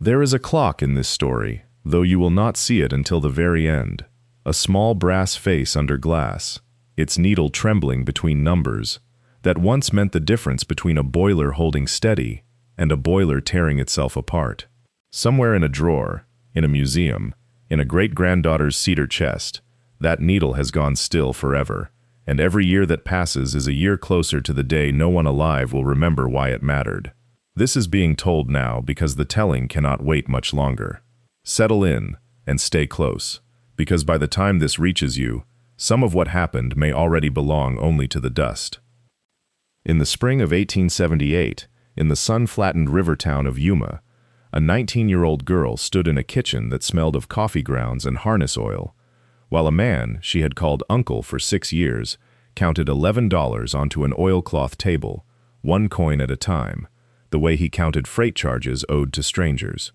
There is a clock in this story, though you will not see it until the very end. A small brass face under glass, its needle trembling between numbers, that once meant the difference between a boiler holding steady and a boiler tearing itself apart. Somewhere in a drawer, in a museum, in a great-granddaughter's cedar chest, that needle has gone still forever, and every year that passes is a year closer to the day no one alive will remember why it mattered. This is being told now because the telling cannot wait much longer. Settle in and stay close, because by the time this reaches you, some of what happened may already belong only to the dust. In the spring of 1878, in the sun-flattened river town of Yuma, a 19-year-old girl stood in a kitchen that smelled of coffee grounds and harness oil, while a man she had called uncle for 6 years counted $11 onto an oilcloth table, 1 coin at a time, the way he counted freight charges owed to strangers.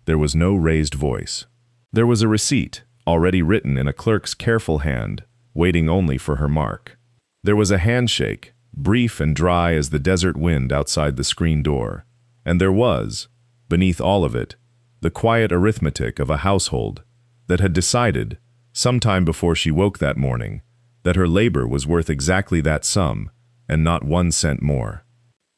There was no raised voice. There was a receipt, already written in a clerk's careful hand, waiting only for her mark. There was a handshake, brief and dry as the desert wind outside the screen door. And there was, beneath all of it, the quiet arithmetic of a household that had decided, sometime before she woke that morning, that her labor was worth exactly that sum, and not 1 cent more.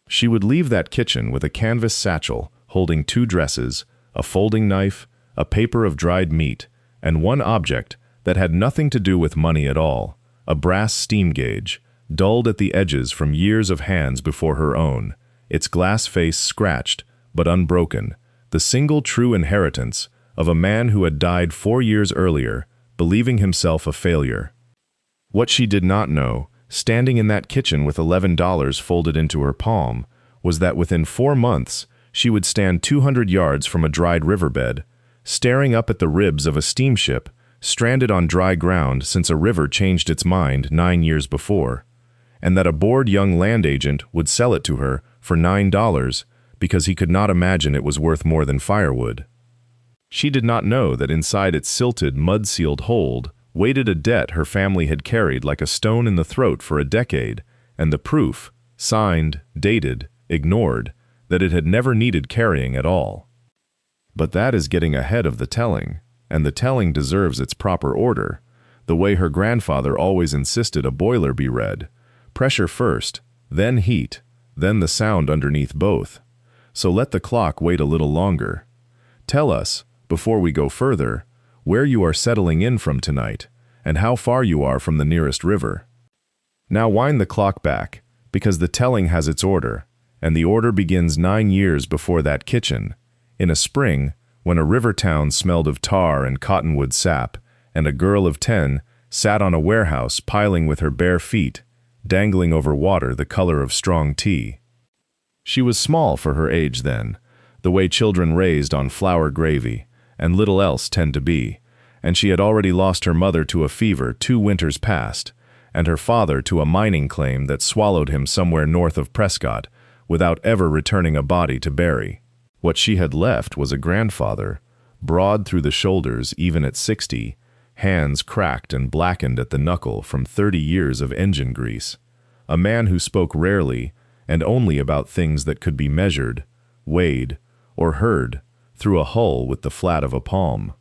She would leave that kitchen with a canvas satchel holding 2 dresses, a folding knife, a paper of dried meat, and one object that had nothing to do with money at all, a brass steam gauge, dulled at the edges from years of hands before her own, its glass face scratched but unbroken, the single true inheritance of a man who had died 4 years earlier, believing himself a failure. What she did not know, standing in that kitchen with $11 folded into her palm, was that within 4 months she would stand 200 yards from a dried riverbed, staring up at the ribs of a steamship stranded on dry ground since a river changed its mind 9 years before, and that a bored young land agent would sell it to her for $9 because he could not imagine it was worth more than firewood. She did not know that inside its silted, mud-sealed hold waited a debt her family had carried like a stone in the throat for a decade, and the proof, signed, dated, ignored, that it had never needed carrying at all. But that is getting ahead of the telling, and the telling deserves its proper order, the way her grandfather always insisted a boiler be read. Pressure first, then heat, then the sound underneath both. So let the clock wait a little longer. Tell us, before we go further, where you are settling in from tonight, and how far you are from the nearest river. Now wind the clock back, because the telling has its order, and the order begins 9 years before that kitchen, in a spring when a river town smelled of tar and cottonwood sap, and a girl of 10 sat on a warehouse piling with her bare feet, dangling over water the color of strong tea. She was small for her age then, the way children raised on flour gravy, and little else tend to be, and she had already lost her mother to a fever 2 winters past, and her father to a mining claim that swallowed him somewhere north of Prescott, without ever returning a body to bury. What she had left was a grandfather, broad through the shoulders even at 60, hands cracked and blackened at the knuckle from 30 years of engine grease, a man who spoke rarely and only about things that could be measured, weighed, or heard, through a hull with the flat of a palm.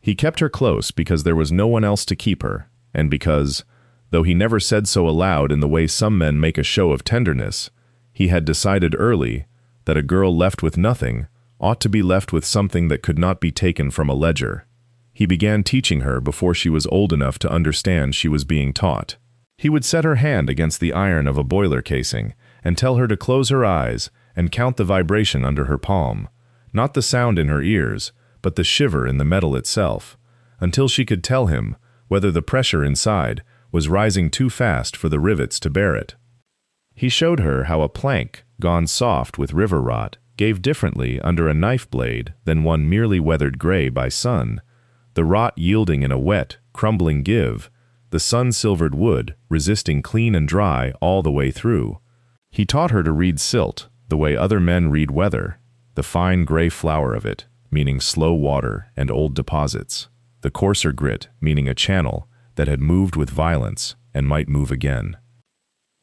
He kept her close because there was no one else to keep her, and because, though he never said so aloud in the way some men make a show of tenderness, he had decided early that a girl left with nothing ought to be left with something that could not be taken from a ledger. He began teaching her before she was old enough to understand she was being taught. He would set her hand against the iron of a boiler casing and tell her to close her eyes and count the vibration under her palm, not the sound in her ears, but the shiver in the metal itself, until she could tell him whether the pressure inside was rising too fast for the rivets to bear it. He showed her how a plank, gone soft with river rot, gave differently under a knife blade than one merely weathered gray by sun, the rot yielding in a wet, crumbling give, the sun-silvered wood resisting clean and dry all the way through. He taught her to read silt the way other men read weather, the fine gray flour of it, meaning slow water and old deposits, the coarser grit, meaning a channel that had moved with violence and might move again.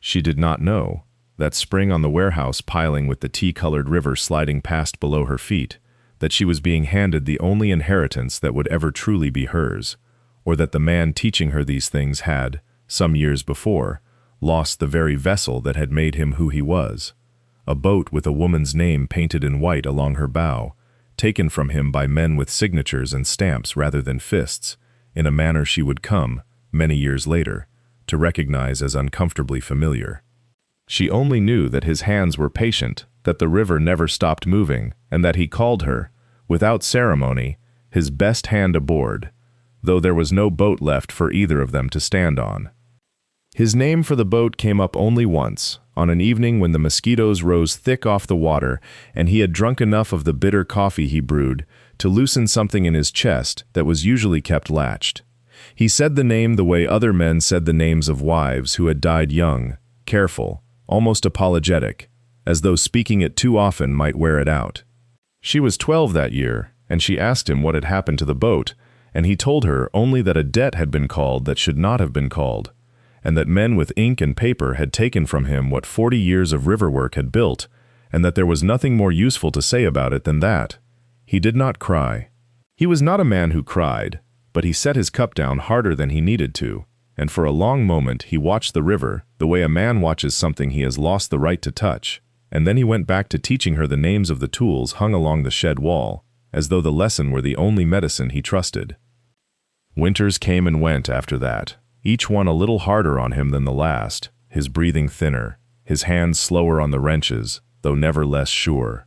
She did not know that spring on the warehouse piling with the tea-colored river sliding past below her feet, that she was being handed the only inheritance that would ever truly be hers, or that the man teaching her these things had, some years before, lost the very vessel that had made him who he was, a boat with a woman's name painted in white along her bow, taken from him by men with signatures and stamps rather than fists, in a manner she would come, many years later, to recognize as uncomfortably familiar. She only knew that his hands were patient, that the river never stopped moving, and that he called her, without ceremony, his best hand aboard, though there was no boat left for either of them to stand on. His name for the boat came up only once, on an evening when the mosquitoes rose thick off the water and he had drunk enough of the bitter coffee he brewed to loosen something in his chest that was usually kept latched. He said the name the way other men said the names of wives who had died young, careful, almost apologetic, as though speaking it too often might wear it out. She was 12 that year, and she asked him what had happened to the boat, and he told her only that a debt had been called that should not have been called, and that men with ink and paper had taken from him what 40 years of river work had built, and that there was nothing more useful to say about it than that. He did not cry. He was not a man who cried, but he set his cup down harder than he needed to, and for a long moment he watched the river the way a man watches something he has lost the right to touch, and then he went back to teaching her the names of the tools hung along the shed wall, as though the lesson were the only medicine he trusted. Winters came and went after that, each one a little harder on him than the last, his breathing thinner, his hands slower on the wrenches, though never less sure.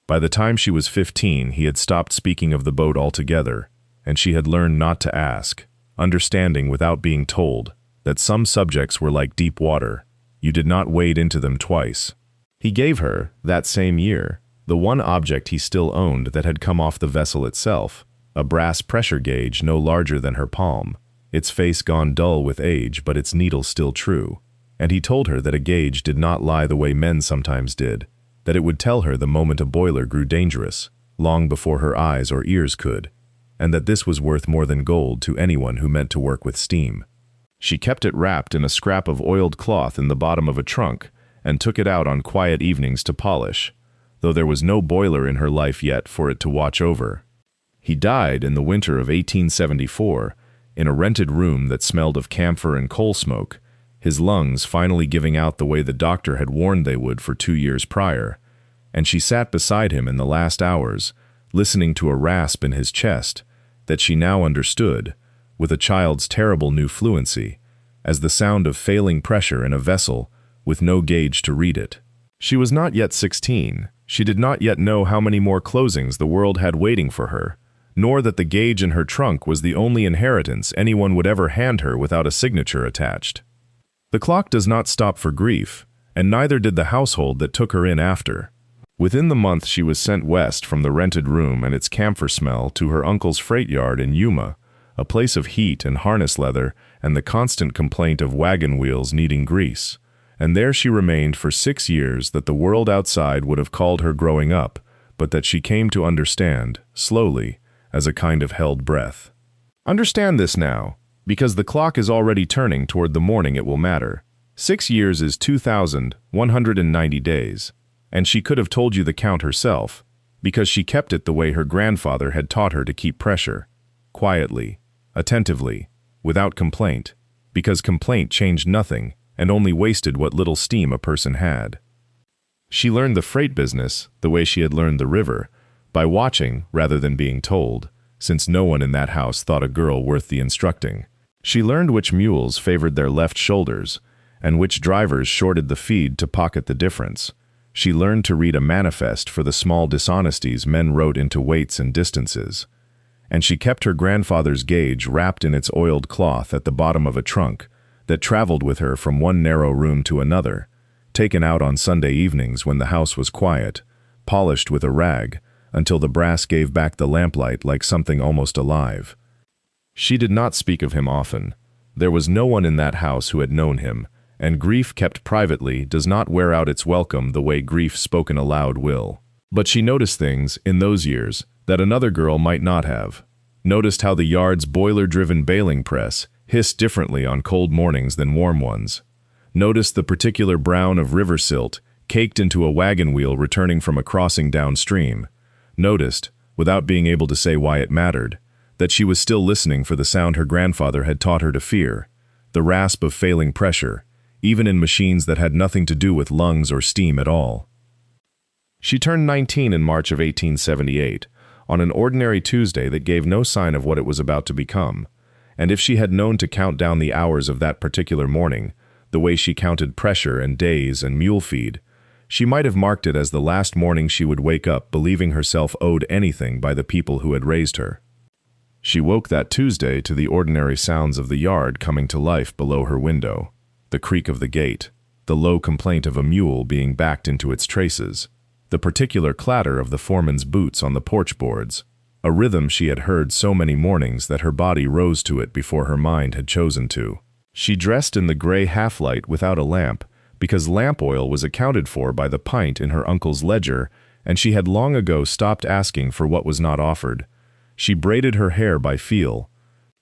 By the time she was 15, he had stopped speaking of the boat altogether, and she had learned not to ask, understanding without being told that some subjects were like deep water. You did not wade into them twice. He gave her, that same year, the one object he still owned that had come off the vessel itself, a brass pressure gauge no larger than her palm, its face gone dull with age but its needle still true, and he told her that a gauge did not lie the way men sometimes did, that it would tell her the moment a boiler grew dangerous, long before her eyes or ears could, and that this was worth more than gold to anyone who meant to work with steam. She kept it wrapped in a scrap of oiled cloth in the bottom of a trunk, and took it out on quiet evenings to polish, though there was no boiler in her life yet for it to watch over. He died in the winter of 1874, in a rented room that smelled of camphor and coal smoke, his lungs finally giving out the way the doctor had warned they would for 2 years prior, and she sat beside him in the last hours, listening to a rasp in his chest that she now understood, with a child's terrible new fluency, as the sound of failing pressure in a vessel with no gauge to read it. She was not yet 16. She did not yet know how many more closings the world had waiting for her, nor that the gauge in her trunk was the only inheritance anyone would ever hand her without a signature attached. The clock does not stop for grief, and neither did the household that took her in after. Within the month she was sent west from the rented room and its camphor smell to her uncle's freight yard in Yuma, a place of heat and harness leather and the constant complaint of wagon wheels needing grease, and there she remained for 6 years that the world outside would have called her growing up, but that she came to understand, slowly, as a kind of held breath. Understand this now, because the clock is already turning toward the morning it will matter. 6 years is 2,190 days, and she could have told you the count herself, because she kept it the way her grandfather had taught her to keep pressure, quietly, attentively, without complaint, because complaint changed nothing and only wasted what little steam a person had. She learned the freight business, the way she had learned the river, by watching rather than being told, since no one in that house thought a girl worth the instructing. She learned which mules favored their left shoulders, and which drivers shorted the feed to pocket the difference. She learned to read a manifest for the small dishonesties men wrote into weights and distances. And she kept her grandfather's gauge wrapped in its oiled cloth at the bottom of a trunk that traveled with her from one narrow room to another, taken out on Sunday evenings when the house was quiet, polished with a rag, until the brass gave back the lamplight like something almost alive. She did not speak of him often. There was no one in that house who had known him, and grief kept privately does not wear out its welcome the way grief spoken aloud will. But she noticed things, in those years, that another girl might not have. Noticed how the yard's boiler-driven baling press hissed differently on cold mornings than warm ones. Noticed the particular brown of river silt caked into a wagon wheel returning from a crossing downstream. Noticed, without being able to say why it mattered, that she was still listening for the sound her grandfather had taught her to fear, the rasp of failing pressure, even in machines that had nothing to do with lungs or steam at all. She turned 19 in March of 1878, on an ordinary Tuesday that gave no sign of what it was about to become, and if she had known to count down the hours of that particular morning, the way she counted pressure and days and mule feed, she might have marked it as the last morning she would wake up believing herself owed anything by the people who had raised her. She woke that Tuesday to the ordinary sounds of the yard coming to life below her window, the creak of the gate, the low complaint of a mule being backed into its traces, the particular clatter of the foreman's boots on the porch boards, a rhythm she had heard so many mornings that her body rose to it before her mind had chosen to. She dressed in the gray half-light without a lamp, because lamp oil was accounted for by the pint in her uncle's ledger, and she had long ago stopped asking for what was not offered. She braided her hair by feel.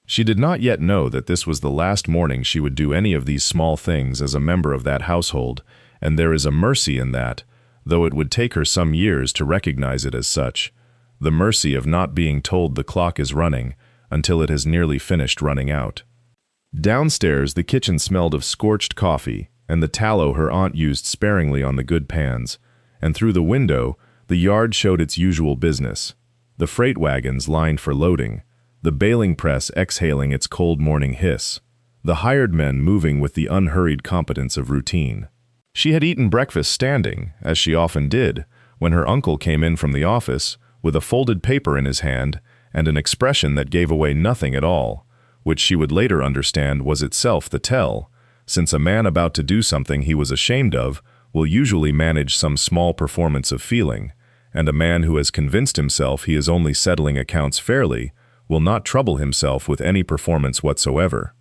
She did not yet know that this was the last morning she would do any of these small things as a member of that household, and there is a mercy in that, though it would take her some years to recognize it as such, the mercy of not being told the clock is running until it has nearly finished running out. Downstairs, the kitchen smelled of scorched coffee and the tallow her aunt used sparingly on the good pans, and through the window, the yard showed its usual business. The freight wagons lined for loading, the baling press exhaling its cold morning hiss, the hired men moving with the unhurried competence of routine. She had eaten breakfast standing, as she often did, when her uncle came in from the office, with a folded paper in his hand and an expression that gave away nothing at all, which she would later understand was itself the tell, since a man about to do something he was ashamed of will usually manage some small performance of feeling, and a man who has convinced himself he is only settling accounts fairly will not trouble himself with any performance whatsoever.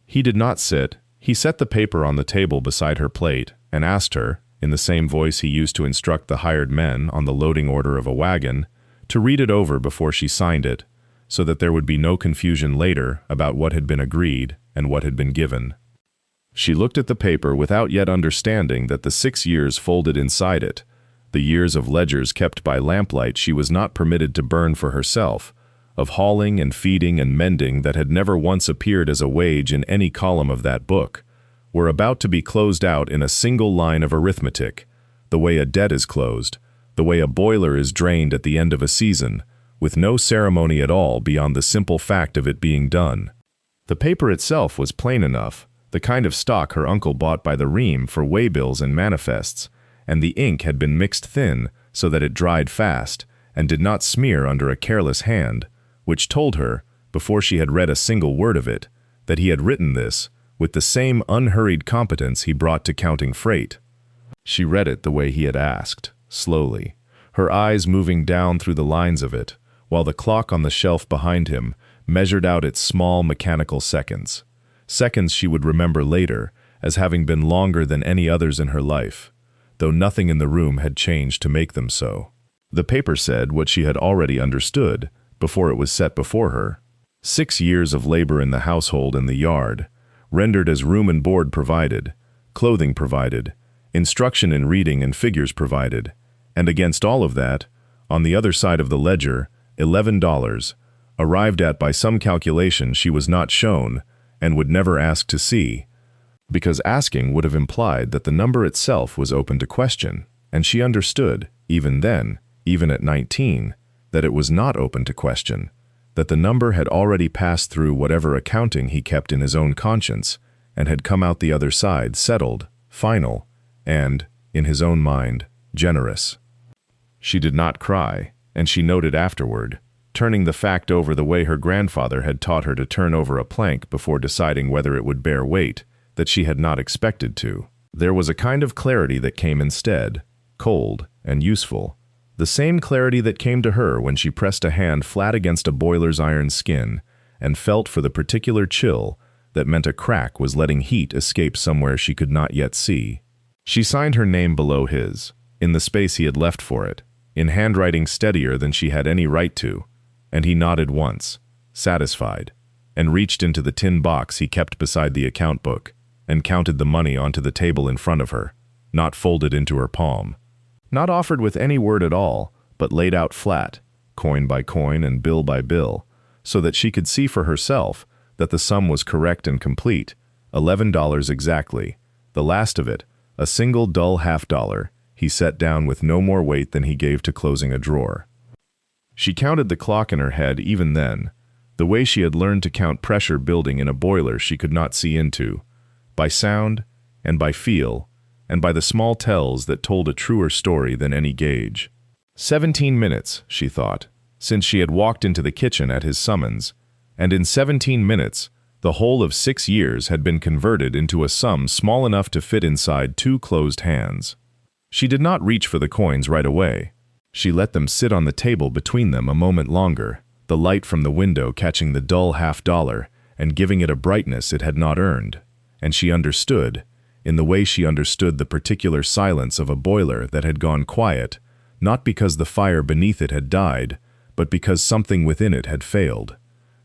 He did not sit. He set the paper on the table beside her plate and asked her, in the same voice he used to instruct the hired men on the loading order of a wagon, to read it over before she signed it, so that there would be no confusion later about what had been agreed and what had been given. She looked at the paper without yet understanding that the 6 years folded inside it, the years of ledgers kept by lamplight she was not permitted to burn for herself, of hauling and feeding and mending that had never once appeared as a wage in any column of that book, were about to be closed out in a single line of arithmetic, the way a debt is closed, the way a boiler is drained at the end of a season, with no ceremony at all beyond the simple fact of it being done. The paper itself was plain enough, the kind of stock her uncle bought by the ream for waybills and manifests, and the ink had been mixed thin so that it dried fast and did not smear under a careless hand, which told her, before she had read a single word of it, that he had written this with the same unhurried competence he brought to counting freight. She read it the way he had asked, slowly, her eyes moving down through the lines of it, while the clock on the shelf behind him measured out its small mechanical seconds. Seconds she would remember later as having been longer than any others in her life, though nothing in the room had changed to make them so. The paper said what she had already understood before it was set before her. 6 years of labor in the household and the yard, rendered as room and board provided, clothing provided, instruction in reading and figures provided, and against all of that, on the other side of the ledger, $11, arrived at by some calculation she was not shown and would never ask to see, because asking would have implied that the number itself was open to question, and she understood, even then, even at 19, that it was not open to question, that the number had already passed through whatever accounting he kept in his own conscience, and had come out the other side settled, final, and, in his own mind, generous. She did not cry, and she noted afterward, turning the fact over the way her grandfather had taught her to turn over a plank before deciding whether it would bear weight, that she had not expected to. There was a kind of clarity that came instead, cold and useful, the same clarity that came to her when she pressed a hand flat against a boiler's iron skin and felt for the particular chill that meant a crack was letting heat escape somewhere she could not yet see. She signed her name below his, in the space he had left for it, in handwriting steadier than she had any right to, and he nodded once, satisfied, and reached into the tin box he kept beside the account book, and counted the money onto the table in front of her, not folded into her palm, not offered with any word at all, but laid out flat, coin by coin and bill by bill, so that she could see for herself that the sum was correct and complete, $11 exactly, the last of it, a single dull $half, he set down with no more weight than he gave to closing a drawer. She counted the clock in her head even then, the way she had learned to count pressure building in a boiler she could not see into, by sound and by feel, and by the small tells that told a truer story than any gauge. 17 minutes, she thought, since she had walked into the kitchen at his summons, and in 17 minutes the whole of 6 years had been converted into a sum small enough to fit inside 2 closed hands. She did not reach for the coins right away. She let them sit on the table between them a moment longer, the light from the window catching the dull $half and giving it a brightness it had not earned, and she understood, in the way she understood the particular silence of a boiler that had gone quiet, not because the fire beneath it had died, but because something within it had failed,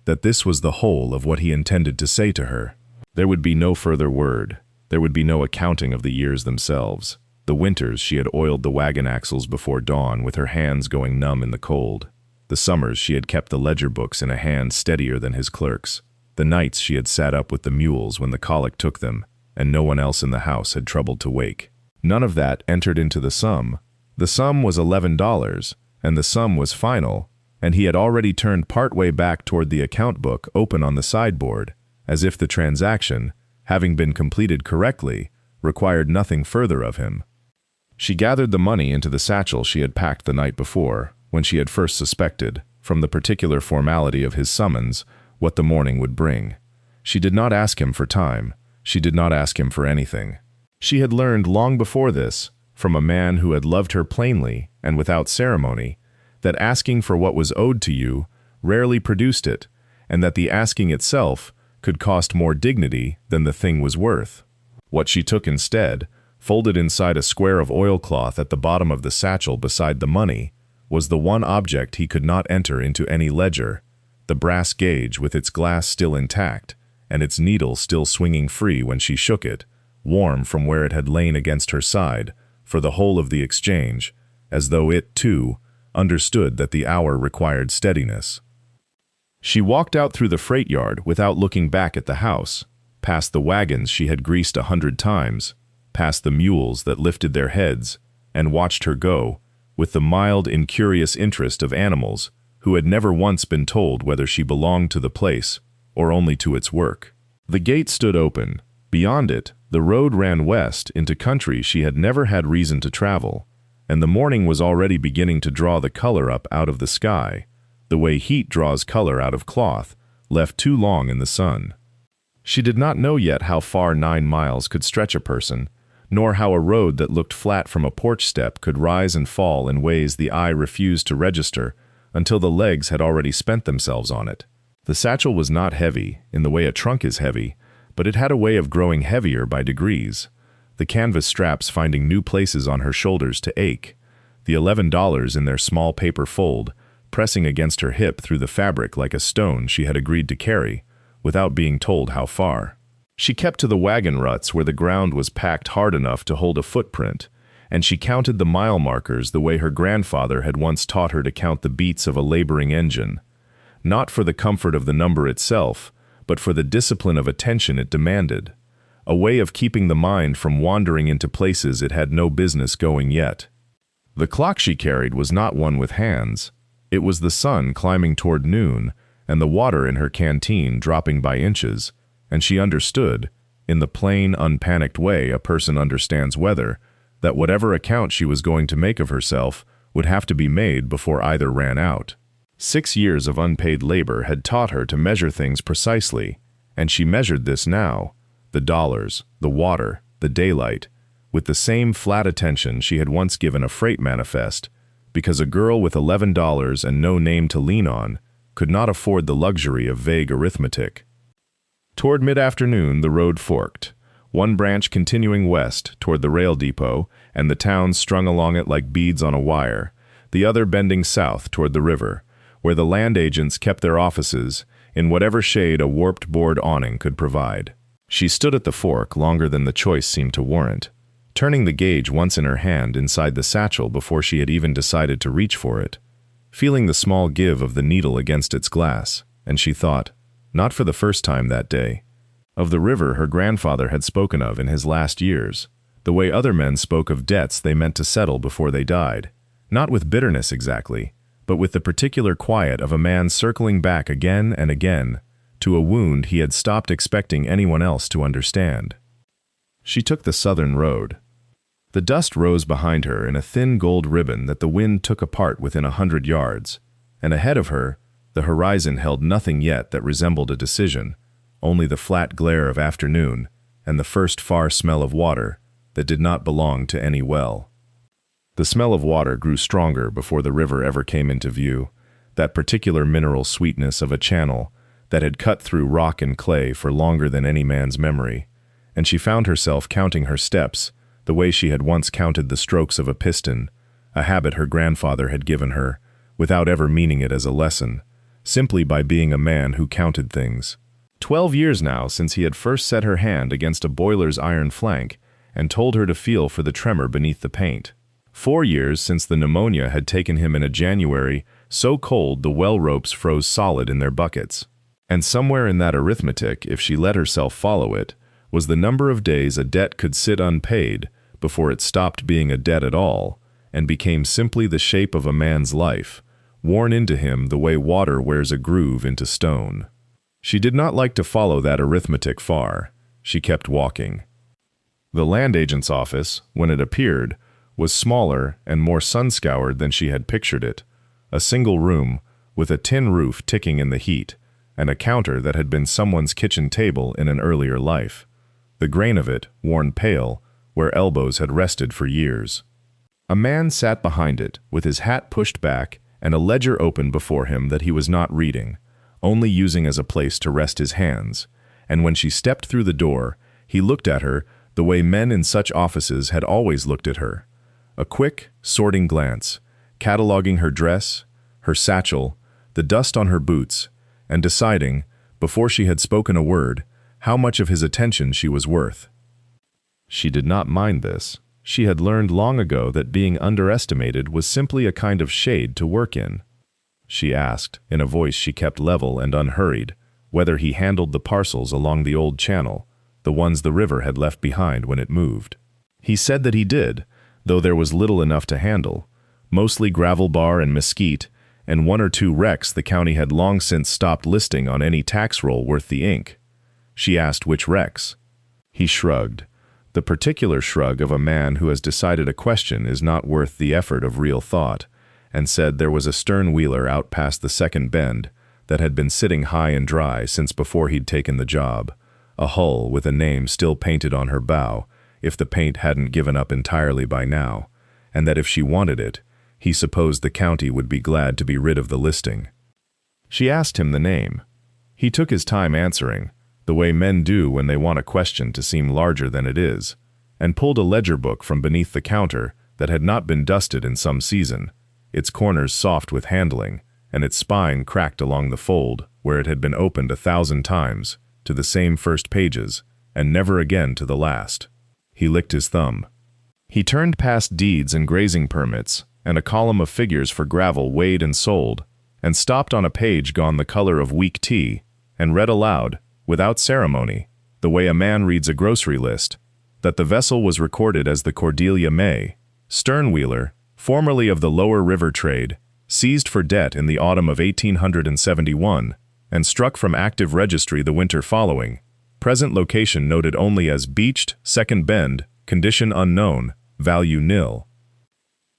that this was the whole of what he intended to say to her. There would be no further word. There would be no accounting of the years themselves. The winters she had oiled the wagon axles before dawn with her hands going numb in the cold. The summers she had kept the ledger books in a hand steadier than his clerk's. The nights she had sat up with the mules when the colic took them, and no one else in the house had troubled to wake. None of that entered into the sum. The sum was $11, and the sum was final, and he had already turned part way back toward the account book open on the sideboard, as if the transaction, having been completed correctly, required nothing further of him. She gathered the money into the satchel she had packed the night before, when she had first suspected, from the particular formality of his summons, what the morning would bring. She did not ask him for time. She did not ask him for anything. She had learned long before this, from a man who had loved her plainly and without ceremony, that asking for what was owed to you rarely produced it, and that the asking itself could cost more dignity than the thing was worth. What she took instead, folded inside a square of oilcloth at the bottom of the satchel beside the money, was the one object he could not enter into any ledger, the brass gauge with its glass still intact, and its needle still swinging free when she shook it, warm from where it had lain against her side, for the whole of the exchange, as though it, too, understood that the hour required steadiness. She walked out through the freight yard without looking back at the house, past the wagons she had greased 100 times, past the mules that lifted their heads, and watched her go, with the mild, incurious interest of animals who had never once been told whether she belonged to the place or only to its work. The gate stood open. Beyond it, the road ran west into country she had never had reason to travel, and the morning was already beginning to draw the color up out of the sky, the way heat draws color out of cloth, left too long in the sun. She did not know yet how far 9 miles could stretch a person, nor how a road that looked flat from a porch step could rise and fall in ways the eye refused to register until the legs had already spent themselves on it. The satchel was not heavy, in the way a trunk is heavy, but it had a way of growing heavier by degrees, the canvas straps finding new places on her shoulders to ache, the $11 in their small paper fold, pressing against her hip through the fabric like a stone she had agreed to carry, without being told how far. She kept to the wagon ruts where the ground was packed hard enough to hold a footprint, and she counted the mile markers the way her grandfather had once taught her to count the beats of a laboring engine, not for the comfort of the number itself, but for the discipline of attention it demanded, a way of keeping the mind from wandering into places it had no business going yet. The clock she carried was not one with hands. It was the sun climbing toward noon, and the water in her canteen dropping by inches, and she understood, in the plain, unpanicked way a person understands weather, that whatever account she was going to make of herself would have to be made before either ran out. 6 years of unpaid labor had taught her to measure things precisely, and she measured this now, the dollars, the water, the daylight, with the same flat attention she had once given a freight manifest, because a girl with $11 and no name to lean on could not afford the luxury of vague arithmetic. Toward mid-afternoon the road forked, one branch continuing west toward the rail depot and the towns strung along it like beads on a wire, the other bending south toward the river, where the land agents kept their offices in whatever shade a warped board awning could provide. She stood at the fork longer than the choice seemed to warrant, turning the gauge once in her hand inside the satchel before she had even decided to reach for it. feeling the small give of the needle against its glass, and she thought, not for the first time that day, of the river her grandfather had spoken of in his last years, the way other men spoke of debts they meant to settle before they died, not with bitterness exactly, but with the particular quiet of a man circling back again and again to a wound he had stopped expecting anyone else to understand. She took the southern road. The dust rose behind her in a thin gold ribbon that the wind took apart within 100 yards, and ahead of her, the horizon held nothing yet that resembled a decision, only the flat glare of afternoon and the first far smell of water that did not belong to any well. The smell of water grew stronger before the river ever came into view, that particular mineral sweetness of a channel that had cut through rock and clay for longer than any man's memory, and she found herself counting her steps the way she had once counted the strokes of a piston, a habit her grandfather had given her, without ever meaning it as a lesson, simply by being a man who counted things. 12 years now since he had first set her hand against a boiler's iron flank and told her to feel for the tremor beneath the paint. 4 years since the pneumonia had taken him in a January so cold the well ropes froze solid in their buckets. And somewhere in that arithmetic, if she let herself follow it, was the number of days a debt could sit unpaid before it stopped being a debt at all and became simply the shape of a man's life, worn into him the way water wears a groove into stone. She did not like to follow that arithmetic far. She kept walking. The land agent's office, when it appeared, was smaller and more sun-scoured than she had pictured it, a single room with a tin roof ticking in the heat, and a counter that had been someone's kitchen table in an earlier life, the grain of it worn pale where elbows had rested for years. A man sat behind it, with his hat pushed back and a ledger open before him that he was not reading, only using as a place to rest his hands, and when she stepped through the door, he looked at her the way men in such offices had always looked at her. A quick, sorting glance, cataloging her dress, her satchel, the dust on her boots, and deciding, before she had spoken a word, how much of his attention she was worth. She did not mind this. She had learned long ago that being underestimated was simply a kind of shade to work in. She asked, in a voice she kept level and unhurried, whether he handled the parcels along the old channel, the ones the river had left behind when it moved. He said that he did, though there was little enough to handle, mostly gravel bar and mesquite, and 1 or 2 wrecks the county had long since stopped listing on any tax roll worth the ink. She asked which wrecks. He shrugged, the particular shrug of a man who has decided a question is not worth the effort of real thought, and said there was a stern wheeler out past the second bend that had been sitting high and dry since before he'd taken the job, a hull with a name still painted on her bow, if the paint hadn't given up entirely by now, and that if she wanted it, he supposed the county would be glad to be rid of the listing. She asked him the name. He took his time answering, the way men do when they want a question to seem larger than it is, and pulled a ledger book from beneath the counter that had not been dusted in some season, its corners soft with handling, and its spine cracked along the fold where it had been opened 1,000 times, to the same first pages, and never again to the last. He licked his thumb. He turned past deeds and grazing permits, and a column of figures for gravel weighed and sold, and stopped on a page gone the color of weak tea, and read aloud, without ceremony, the way a man reads a grocery list, that the vessel was recorded as the Cordelia May, stern-wheeler, formerly of the lower river trade, seized for debt in the autumn of 1871, and struck from active registry the winter following, present location noted only as beached, second bend, condition unknown, value nil.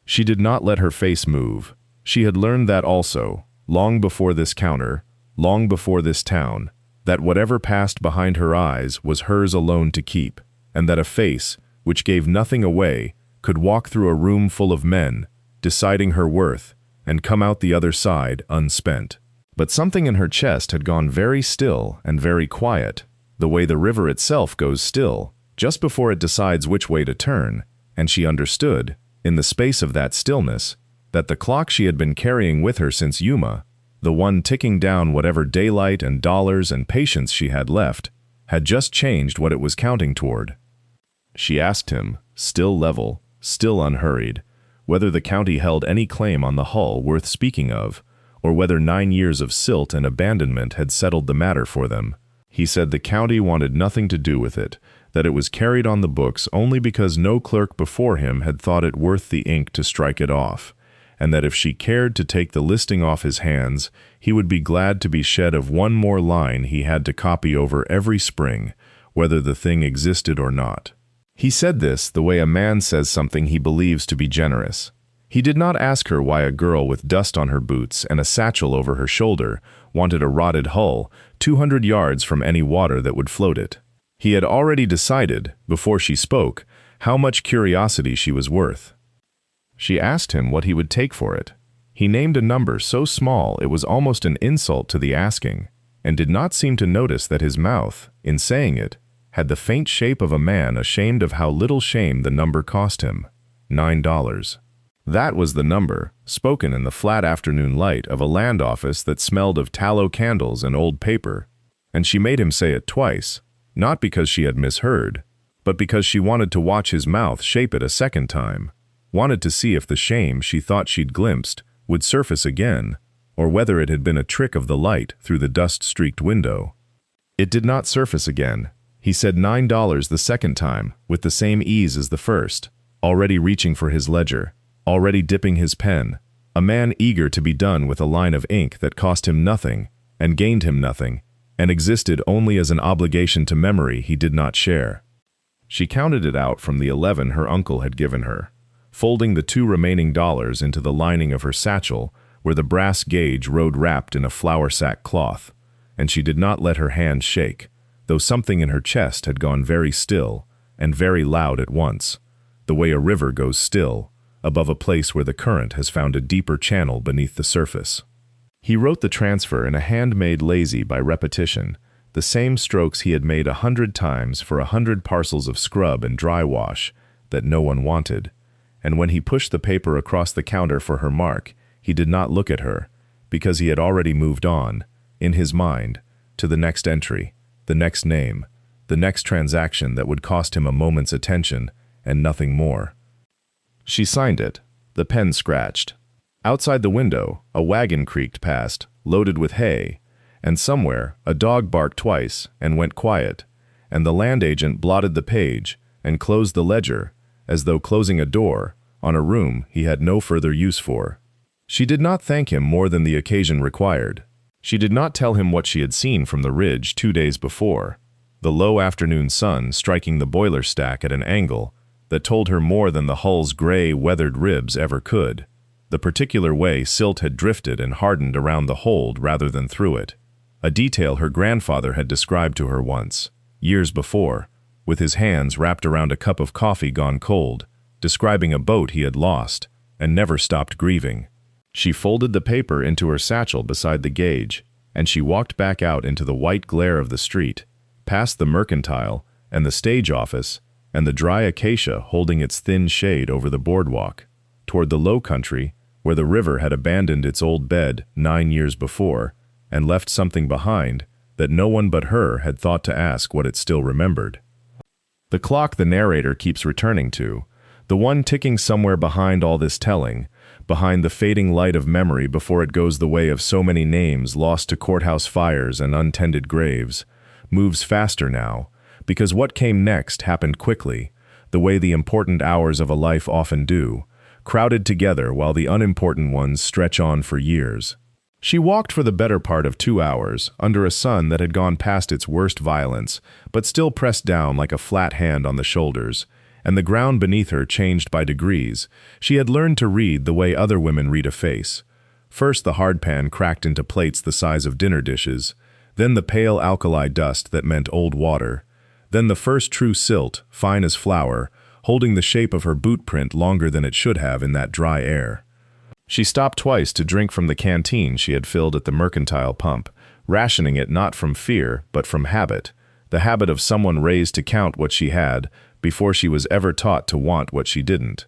She did not let her face move. She had learned that also, long before this counter, long before this town, that whatever passed behind her eyes was hers alone to keep, and that a face, which gave nothing away, could walk through a room full of men, deciding her worth, and come out the other side unspent. But something in her chest had gone very still and very quiet, the way the river itself goes still, just before it decides which way to turn, and she understood, in the space of that stillness, that the clock she had been carrying with her since Yuma, the one ticking down whatever daylight and dollars and patience she had left, had just changed what it was counting toward. She asked him, still level, still unhurried, whether the county held any claim on the hull worth speaking of, or whether 9 years of silt and abandonment had settled the matter for them. He said the county wanted nothing to do with it, that it was carried on the books only because no clerk before him had thought it worth the ink to strike it off, and that if she cared to take the listing off his hands, he would be glad to be shed of one more line he had to copy over every spring, whether the thing existed or not. He said this the way a man says something he believes to be generous. He did not ask her why a girl with dust on her boots and a satchel over her shoulder wanted a rotted hull 200 yards from any water that would float it. He had already decided, before she spoke, how much curiosity she was worth. She asked him what he would take for it. He named a number so small it was almost an insult to the asking, and did not seem to notice that his mouth, in saying it, had the faint shape of a man ashamed of how little shame the number cost him. $9. That was the number, spoken in the flat afternoon light of a land office that smelled of tallow candles and old paper, and she made him say it twice, not because she had misheard, but because she wanted to watch his mouth shape it a second time, wanted to see if the shame she thought she'd glimpsed would surface again, or whether it had been a trick of the light through the dust-streaked window. It did not surface again. He said $9 the second time, with the same ease as the first, already reaching for his ledger, already dipping his pen, a man eager to be done with a line of ink that cost him nothing, and gained him nothing, and existed only as an obligation to memory he did not share. She counted it out from the 11 her uncle had given her, folding the 2 remaining dollars into the lining of her satchel, where the brass gauge rode wrapped in a flour sack cloth, and she did not let her hands shake, though something in her chest had gone very still and very loud at once, the way a river goes still, above a place where the current has found a deeper channel beneath the surface. He wrote the transfer in a hand made lazy by repetition, the same strokes he had made 100 times for 100 parcels of scrub and dry wash that no one wanted, and when he pushed the paper across the counter for her mark, he did not look at her, because he had already moved on, in his mind, to the next entry, the next name, the next transaction that would cost him a moment's attention and nothing more. She signed it. The pen scratched. Outside the window, a wagon creaked past, loaded with hay, and somewhere a dog barked twice and went quiet, and the land agent blotted the page and closed the ledger, as though closing a door on a room he had no further use for. She did not thank him more than the occasion required. She did not tell him what she had seen from the ridge 2 days before, the low afternoon sun striking the boiler stack at an angle that told her more than the hull's gray, weathered ribs ever could, the particular way silt had drifted and hardened around the hold rather than through it, a detail her grandfather had described to her once, years before, with his hands wrapped around a cup of coffee gone cold, describing a boat he had lost, and never stopped grieving. She folded the paper into her satchel beside the gauge, and she walked back out into the white glare of the street, past the mercantile and the stage office and the dry acacia holding its thin shade over the boardwalk, toward the low country where the river had abandoned its old bed 9 years before and left something behind that no one but her had thought to ask what it still remembered. The clock the narrator keeps returning to, the one ticking somewhere behind all this telling, behind the fading light of memory before it goes the way of so many names lost to courthouse fires and untended graves, moves faster now, because what came next happened quickly, the way the important hours of a life often do, crowded together while the unimportant ones stretch on for years. She walked for the better part of 2 hours, under a sun that had gone past its worst violence, but still pressed down like a flat hand on the shoulders, and the ground beneath her changed by degrees. She had learned to read the way other women read a face. First the hardpan cracked into plates the size of dinner dishes, then the pale alkali dust that meant old water, then the first true silt, fine as flour, holding the shape of her boot print longer than it should have in that dry air. She stopped twice to drink from the canteen she had filled at the mercantile pump, rationing it not from fear but from habit, the habit of someone raised to count what she had before she was ever taught to want what she didn't.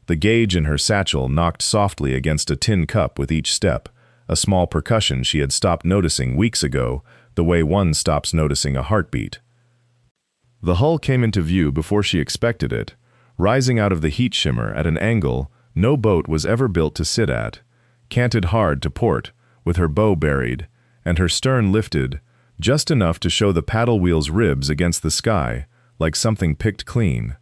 The gauge in her satchel knocked softly against a tin cup with each step, a small percussion she had stopped noticing weeks ago, the way one stops noticing a heartbeat. The hull came into view before she expected it, rising out of the heat shimmer at an angle No boat was ever built to sit at, canted hard to port, with her bow buried, and her stern lifted, just enough to show the paddle wheel's ribs against the sky, like something picked clean.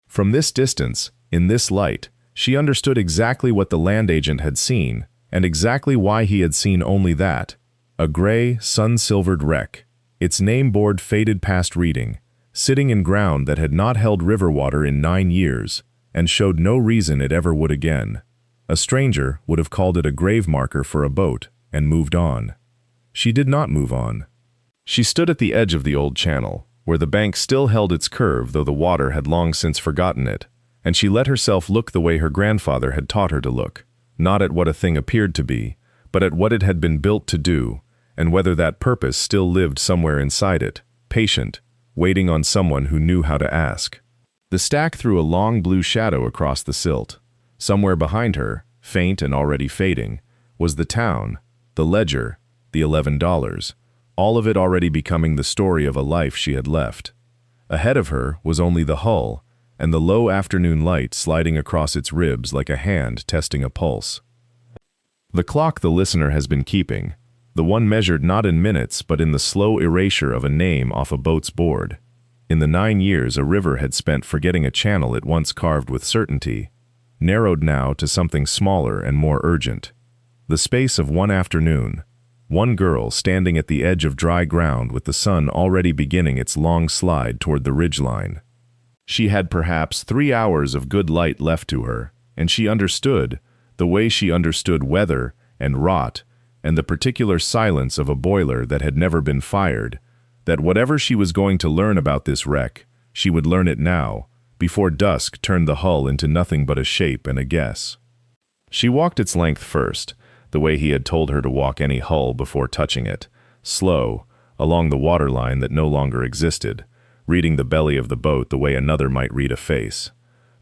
From this distance, in this light, she understood exactly what the land agent had seen, and exactly why he had seen only that. A gray, sun-silvered wreck, its name board faded past reading, sitting in ground that had not held river water in 9 years, and showed no reason it ever would again. A stranger would have called it a grave marker for a boat, and moved on. She did not move on. She stood at the edge of the old channel, where the bank still held its curve though the water had long since forgotten it, and she let herself look the way her grandfather had taught her to look, not at what a thing appeared to be, but at what it had been built to do, and whether that purpose still lived somewhere inside it, patient, waiting on someone who knew how to ask. The stack threw a long blue shadow across the silt. Somewhere behind her, faint and already fading, was the town, the ledger, the $11, all of it already becoming the story of a life she had left. Ahead of her was only the hull, and the low afternoon light sliding across its ribs like a hand testing a pulse. The clock the listener has been keeping, the one measured not in minutes but in the slow erasure of a name off a boat's board. In the 9 years a river had spent forgetting a channel it once carved with certainty, narrowed now to something smaller and more urgent. The space of one afternoon, one girl standing at the edge of dry ground with the sun already beginning its long slide toward the ridgeline. She had perhaps 3 hours of good light left to her, and she understood, the way she understood weather and rot and the particular silence of a boiler that had never been fired, that whatever she was going to learn about this wreck, she would learn it now, before dusk turned the hull into nothing but a shape and a guess. She walked its length first, the way he had told her to walk any hull before touching it, slow, along the waterline that no longer existed, reading the belly of the boat the way another might read a face.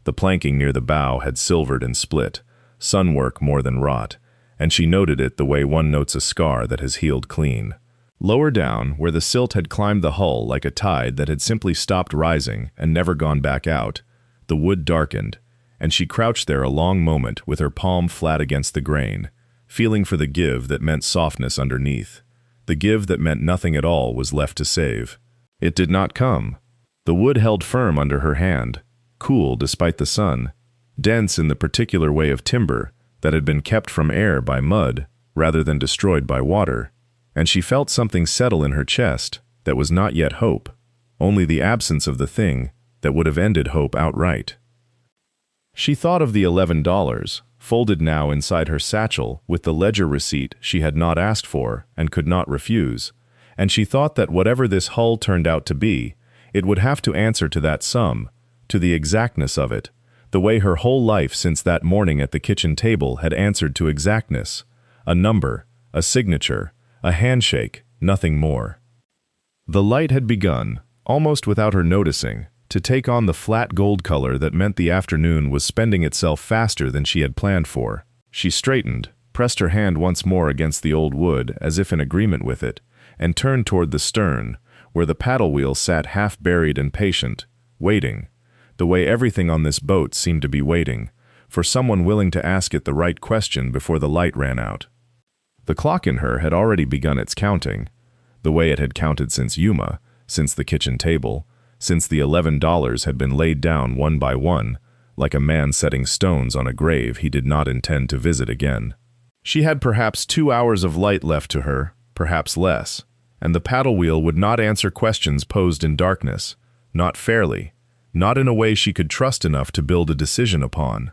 The planking near the bow had silvered and split, sunwork more than rot, and she noted it the way one notes a scar that has healed clean. Lower down, where the silt had climbed the hull like a tide that had simply stopped rising and never gone back out, the wood darkened, and she crouched there a long moment with her palm flat against the grain, feeling for the give that meant softness underneath. The give that meant nothing at all was left to save. It did not come. The wood held firm under her hand, cool despite the sun, dense in the particular way of timber that had been kept from air by mud rather than destroyed by water, and she felt something settle in her chest that was not yet hope, only the absence of the thing that would have ended hope outright. She thought of the $11, folded now inside her satchel with the ledger receipt she had not asked for and could not refuse, and she thought that whatever this hull turned out to be, it would have to answer to that sum, to the exactness of it, the way her whole life since that morning at the kitchen table had answered to exactness, a number, a signature, a handshake, nothing more. The light had begun, almost without her noticing, to take on the flat gold color that meant the afternoon was spending itself faster than she had planned for. She straightened, pressed her hand once more against the old wood as if in agreement with it, and turned toward the stern, where the paddle wheel sat half-buried and patient, waiting, the way everything on this boat seemed to be waiting, for someone willing to ask it the right question before the light ran out. The clock in her had already begun its counting, the way it had counted since Yuma, since the kitchen table, since the $11 had been laid down one by one, like a man setting stones on a grave he did not intend to visit again. She had perhaps 2 hours of light left to her, perhaps less, and the paddle wheel would not answer questions posed in darkness, not fairly, not in a way she could trust enough to build a decision upon.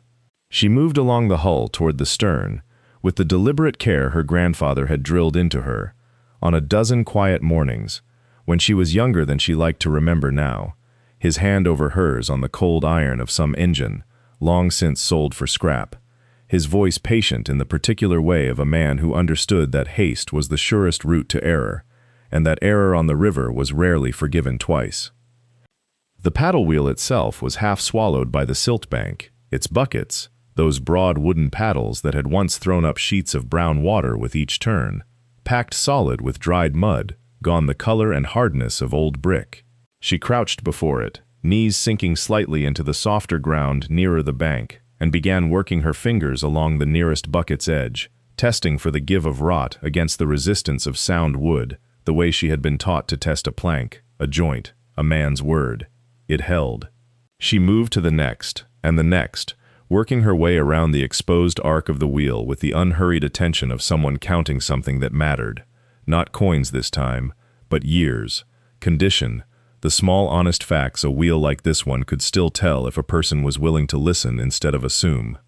She moved along the hull toward the stern, with the deliberate care her grandfather had drilled into her, on a dozen quiet mornings, when she was younger than she liked to remember now, his hand over hers on the cold iron of some engine, long since sold for scrap, his voice patient in the particular way of a man who understood that haste was the surest route to error, and that error on the river was rarely forgiven twice. The paddle wheel itself was half swallowed by the silt bank, its buckets, those broad wooden paddles that had once thrown up sheets of brown water with each turn, packed solid with dried mud, gone the color and hardness of old brick. She crouched before it, knees sinking slightly into the softer ground nearer the bank, and began working her fingers along the nearest bucket's edge, testing for the give of wrought against the resistance of sound wood, the way she had been taught to test a plank, a joint, a man's word. It held. She moved to the next, and the next, working her way around the exposed arc of the wheel with the unhurried attention of someone counting something that mattered. Not coins this time, but years, condition, the small honest facts a wheel like this one could still tell if a person was willing to listen instead of assume.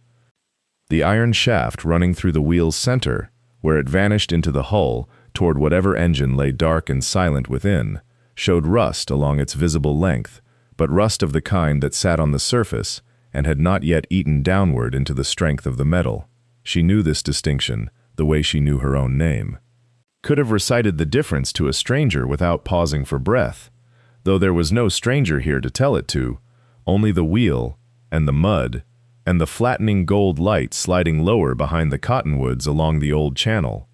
The iron shaft running through the wheel's center, where it vanished into the hull toward whatever engine lay dark and silent within, showed rust along its visible length, but rust of the kind that sat on the surface and had not yet eaten downward into the strength of the metal. She knew this distinction, the way she knew her own name. Could have recited the difference to a stranger without pausing for breath, though there was no stranger here to tell it to, only the wheel, and the mud, and the flattening gold light sliding lower behind the cottonwoods along the old channel.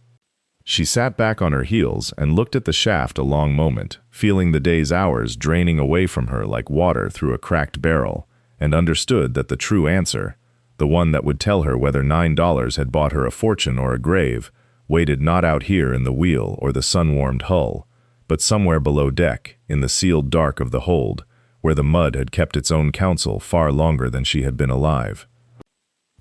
She sat back on her heels and looked at the shaft a long moment, feeling the day's hours draining away from her like water through a cracked barrel, and understood that the true answer, the one that would tell her whether $9 had bought her a fortune or a grave, waited not out here in the wheel or the sun-warmed hull, but somewhere below deck, in the sealed dark of the hold, where the mud had kept its own counsel far longer than she had been alive.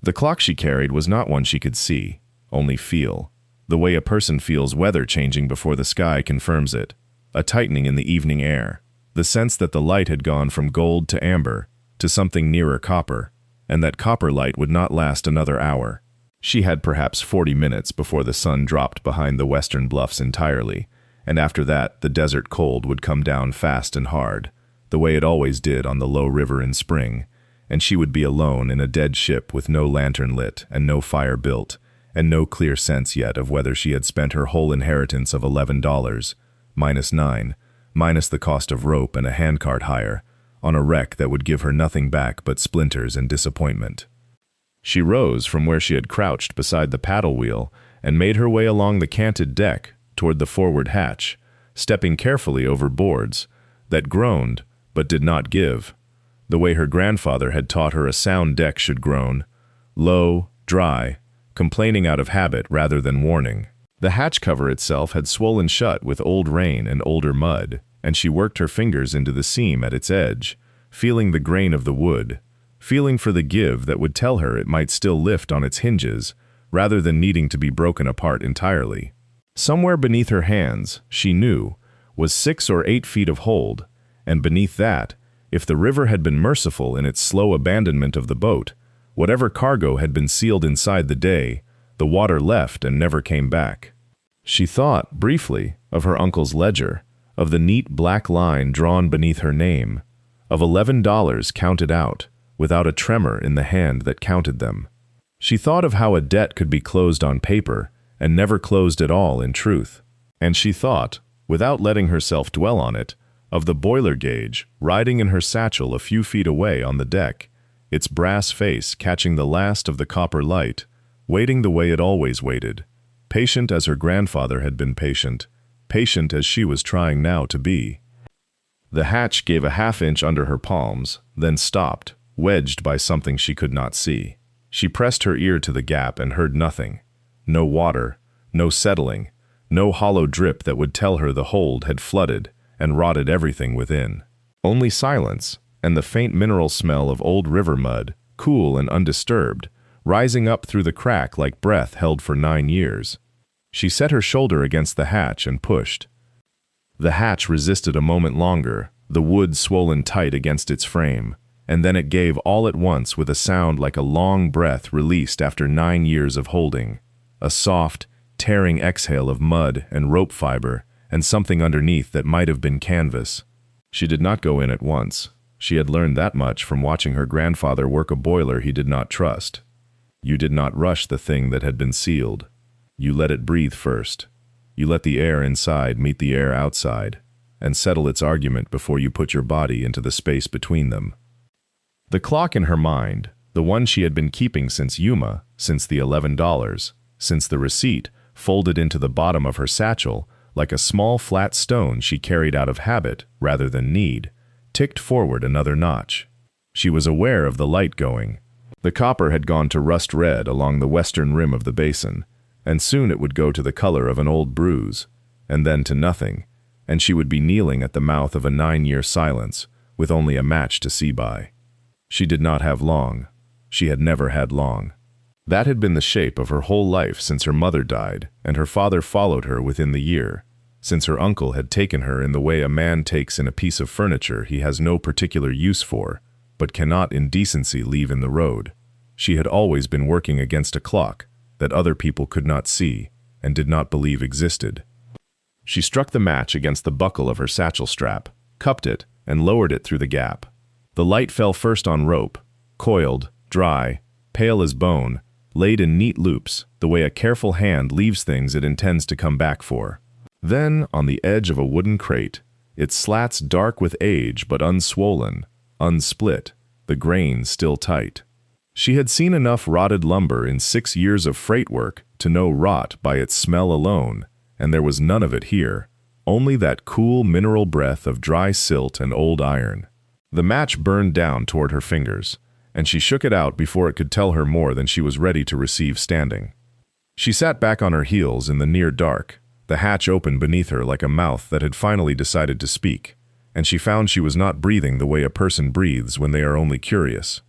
The clock she carried was not one she could see, only feel. The way a person feels weather changing before the sky confirms it, a tightening in the evening air, the sense that the light had gone from gold to amber, to something nearer copper, and that copper light would not last another hour. She had perhaps 40 minutes before the sun dropped behind the western bluffs entirely, and after that the desert cold would come down fast and hard, the way it always did on the low river in spring, and she would be alone in a dead ship with no lantern lit and no fire built, and no clear sense yet of whether she had spent her whole inheritance of $11, minus $9, minus the cost of rope and a handcart hire, on a wreck that would give her nothing back but splinters and disappointment. She rose from where she had crouched beside the paddle wheel and made her way along the canted deck toward the forward hatch, stepping carefully over boards that groaned but did not give, the way her grandfather had taught her a sound deck should groan, low, dry, complaining out of habit rather than warning. The hatch cover itself had swollen shut with old rain and older mud, and she worked her fingers into the seam at its edge, feeling the grain of the wood, feeling for the give that would tell her it might still lift on its hinges, rather than needing to be broken apart entirely. Somewhere beneath her hands, she knew, was 6 or 8 feet of hold, and beneath that, if the river had been merciful in its slow abandonment of the boat, whatever cargo had been sealed inside the day, the water left and never came back. She thought, briefly, of her uncle's ledger, of the neat black line drawn beneath her name, of $11 counted out, without a tremor in the hand that counted them. She thought of how a debt could be closed on paper, and never closed at all in truth. And she thought, without letting herself dwell on it, of the boiler gauge riding in her satchel a few feet away on the deck, its brass face catching the last of the copper light, waiting the way it always waited, patient as her grandfather had been patient, patient as she was trying now to be. The hatch gave a half-inch under her palms, then stopped, wedged by something she could not see. She pressed her ear to the gap and heard nothing. No water, no settling, no hollow drip that would tell her the hold had flooded and rotted everything within. Only silence, and the faint mineral smell of old river mud, cool and undisturbed, rising up through the crack like breath held for 9 years. She set her shoulder against the hatch and pushed. The hatch resisted a moment longer, the wood swollen tight against its frame, and then it gave all at once with a sound like a long breath released after 9 years of holding, a soft, tearing exhale of mud and rope fiber and something underneath that might have been canvas. She did not go in at once. She had learned that much from watching her grandfather work a boiler he did not trust. You did not rush the thing that had been sealed. You let it breathe first. You let the air inside meet the air outside, and settle its argument before you put your body into the space between them. The clock in her mind, the one she had been keeping since Yuma, since the $11, since the receipt, folded into the bottom of her satchel, like a small flat stone she carried out of habit rather than need, ticked forward another notch. She was aware of the light going. The copper had gone to rust red along the western rim of the basin, and soon it would go to the color of an old bruise, and then to nothing, and she would be kneeling at the mouth of a 9-year silence, with only a match to see by. She did not have long. She had never had long. That had been the shape of her whole life since her mother died, and her father followed her within the year, since her uncle had taken her in the way a man takes in a piece of furniture he has no particular use for, but cannot in decency leave in the road. She had always been working against a clock that other people could not see and did not believe existed. She struck the match against the buckle of her satchel strap, cupped it, and lowered it through the gap. The light fell first on rope, coiled, dry, pale as bone, laid in neat loops, the way a careful hand leaves things it intends to come back for. Then, on the edge of a wooden crate, its slats dark with age but unswollen, unsplit, the grain still tight. She had seen enough rotted lumber in 6 years of freight work to know rot by its smell alone, and there was none of it here, only that cool mineral breath of dry silt and old iron. The match burned down toward her fingers, and she shook it out before it could tell her more than she was ready to receive standing. She sat back on her heels in the near dark, the hatch open beneath her like a mouth that had finally decided to speak, and she found she was not breathing the way a person breathes when they are only curious.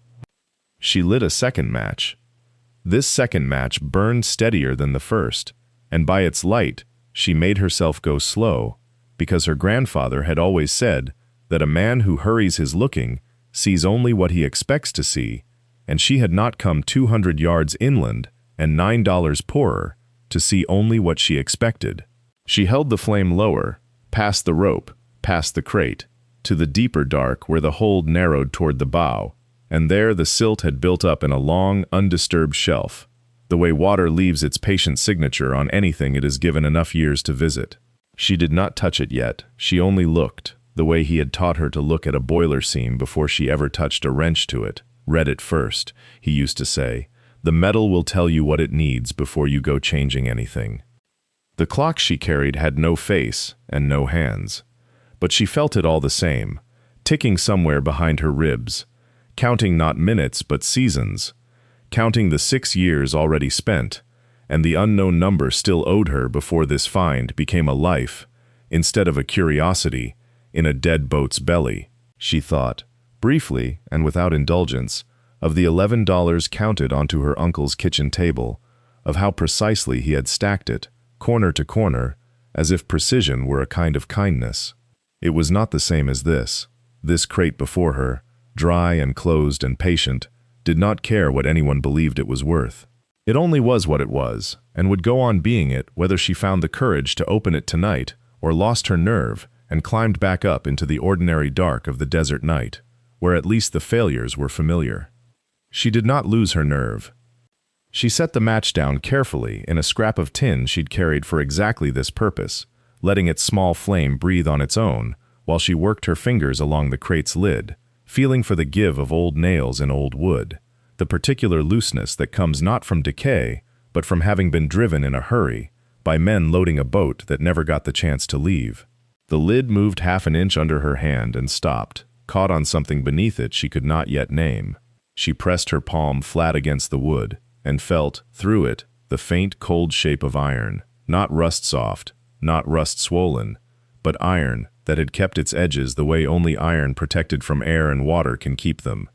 She lit a second match. This second match burned steadier than the first, and by its light she made herself go slow, because her grandfather had always said that a man who hurries his looking sees only what he expects to see, and she had not come 200 yards inland and $9 poorer to see only what she expected. She held the flame lower, past the rope, past the crate, to the deeper dark where the hold narrowed toward the bow, and there the silt had built up in a long, undisturbed shelf, the way water leaves its patient signature on anything it is given enough years to visit. She did not touch it yet, she only looked, the way he had taught her to look at a boiler seam before she ever touched a wrench to it. Read it first, he used to say. The metal will tell you what it needs before you go changing anything. The clock she carried had no face and no hands, but she felt it all the same, ticking somewhere behind her ribs, counting not minutes but seasons, counting the 6 years already spent, and the unknown number still owed her before this find became a life, instead of a curiosity, in a dead boat's belly. She thought, briefly and without indulgence, of the $11 counted onto her uncle's kitchen table, of how precisely he had stacked it, corner to corner, as if precision were a kind of kindness. It was not the same as this. This crate before her, dry and closed and patient, did not care what anyone believed it was worth. It only was what it was, and would go on being it whether she found the courage to open it tonight or lost her nerve and climbed back up into the ordinary dark of the desert night, where at least the failures were familiar. She did not lose her nerve. She set the match down carefully in a scrap of tin she'd carried for exactly this purpose, letting its small flame breathe on its own while she worked her fingers along the crate's lid, feeling for the give of old nails in old wood, the particular looseness that comes not from decay, but from having been driven in a hurry by men loading a boat that never got the chance to leave. The lid moved half an inch under her hand and stopped, caught on something beneath it she could not yet name. She pressed her palm flat against the wood, and felt, through it, the faint cold shape of iron, not rust-soft, not rust-swollen, but iron that had kept its edges the way only iron protected from air and water can keep them.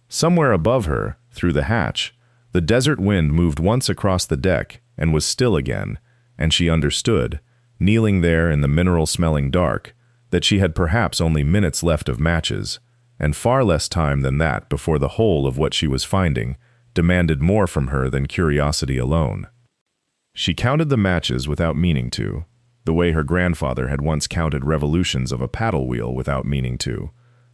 Somewhere above her, through the hatch, the desert wind moved once across the deck and was still again, and she understood, kneeling there in the mineral-smelling dark, that she had perhaps only minutes left of matches, and far less time than that before the whole of what she was finding demanded more from her than curiosity alone. She counted the matches without meaning to, the way her grandfather had once counted revolutions of a paddle wheel without meaning to,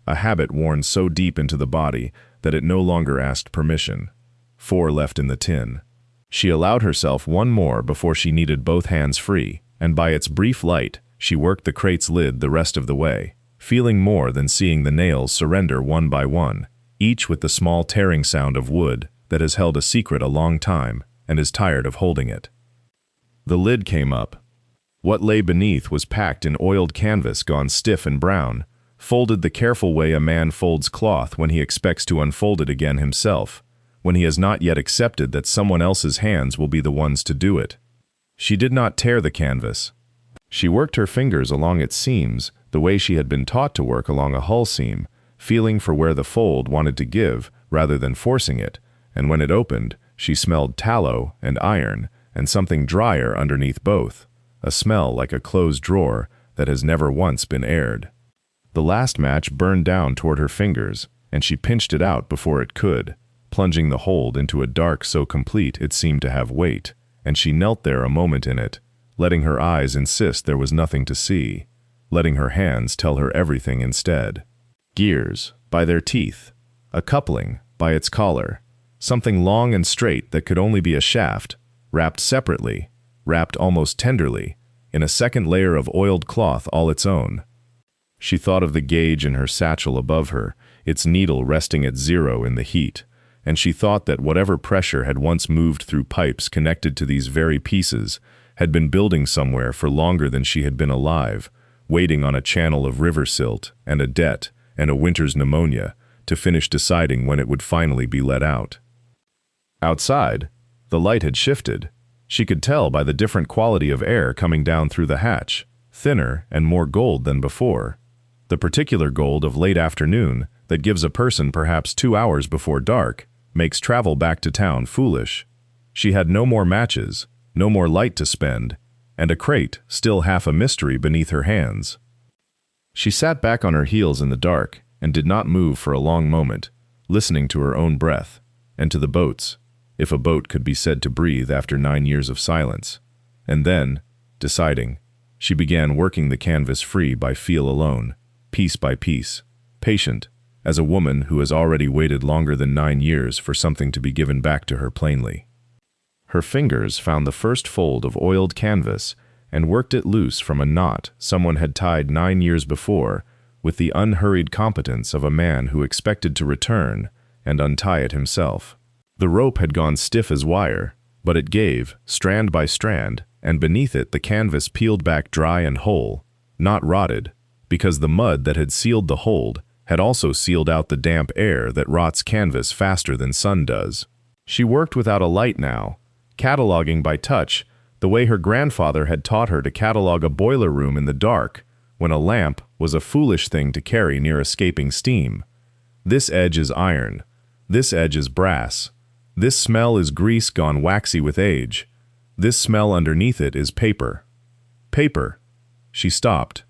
a habit worn so deep into the body that it no longer asked permission. 4 left in the tin. She allowed herself one more before she needed both hands free, and by its brief light, she worked the crate's lid the rest of the way, feeling more than seeing the nails surrender one by one, each with the small tearing sound of wood that has held a secret a long time and is tired of holding it. The lid came up. What lay beneath was packed in oiled canvas gone stiff and brown, folded the careful way a man folds cloth when he expects to unfold it again himself, when he has not yet accepted that someone else's hands will be the ones to do it. She did not tear the canvas. She worked her fingers along its seams the way she had been taught to work along a hull seam, feeling for where the fold wanted to give rather than forcing it, and when it opened, she smelled tallow and iron and something drier underneath both, a smell like a closed drawer that has never once been aired. The last match burned down toward her fingers, and she pinched it out before it could, plunging the hold into a dark so complete it seemed to have weight, and she knelt there a moment in it, letting her eyes insist there was nothing to see, letting her hands tell her everything instead. Gears, by their teeth. A coupling, by its collar. Something long and straight that could only be a shaft, wrapped separately, wrapped almost tenderly, in a second layer of oiled cloth all its own. She thought of the gauge in her satchel above her, its needle resting at 0 in the heat, and she thought that whatever pressure had once moved through pipes connected to these very pieces had been building somewhere for longer than she had been alive, waiting on a channel of river silt and a debt and a winter's pneumonia to finish deciding when it would finally be let out. Outside, the light had shifted. She could tell by the different quality of air coming down through the hatch, thinner and more gold than before. The particular gold of late afternoon that gives a person perhaps 2 hours before dark makes travel back to town foolish. She had no more matches, no more light to spend, and a crate still half a mystery beneath her hands. She sat back on her heels in the dark and did not move for a long moment, listening to her own breath, and to the boats, if a boat could be said to breathe after 9 years of silence. And then, deciding, she began working the canvas free by feel alone, piece by piece, patient, as a woman who has already waited longer than 9 years for something to be given back to her plainly. Her fingers found the first fold of oiled canvas and worked it loose from a knot someone had tied 9 years before with the unhurried competence of a man who expected to return and untie it himself. The rope had gone stiff as wire, but it gave, strand by strand, and beneath it the canvas peeled back dry and whole, not rotted, because the mud that had sealed the hold had also sealed out the damp air that rots canvas faster than sun does. She worked without a light now, cataloging by touch the way her grandfather had taught her to catalog a boiler room in the dark, when a lamp was a foolish thing to carry near escaping steam. This edge is iron. This edge is brass. This smell is grease gone waxy with age. This smell underneath it is paper. Paper. She stopped.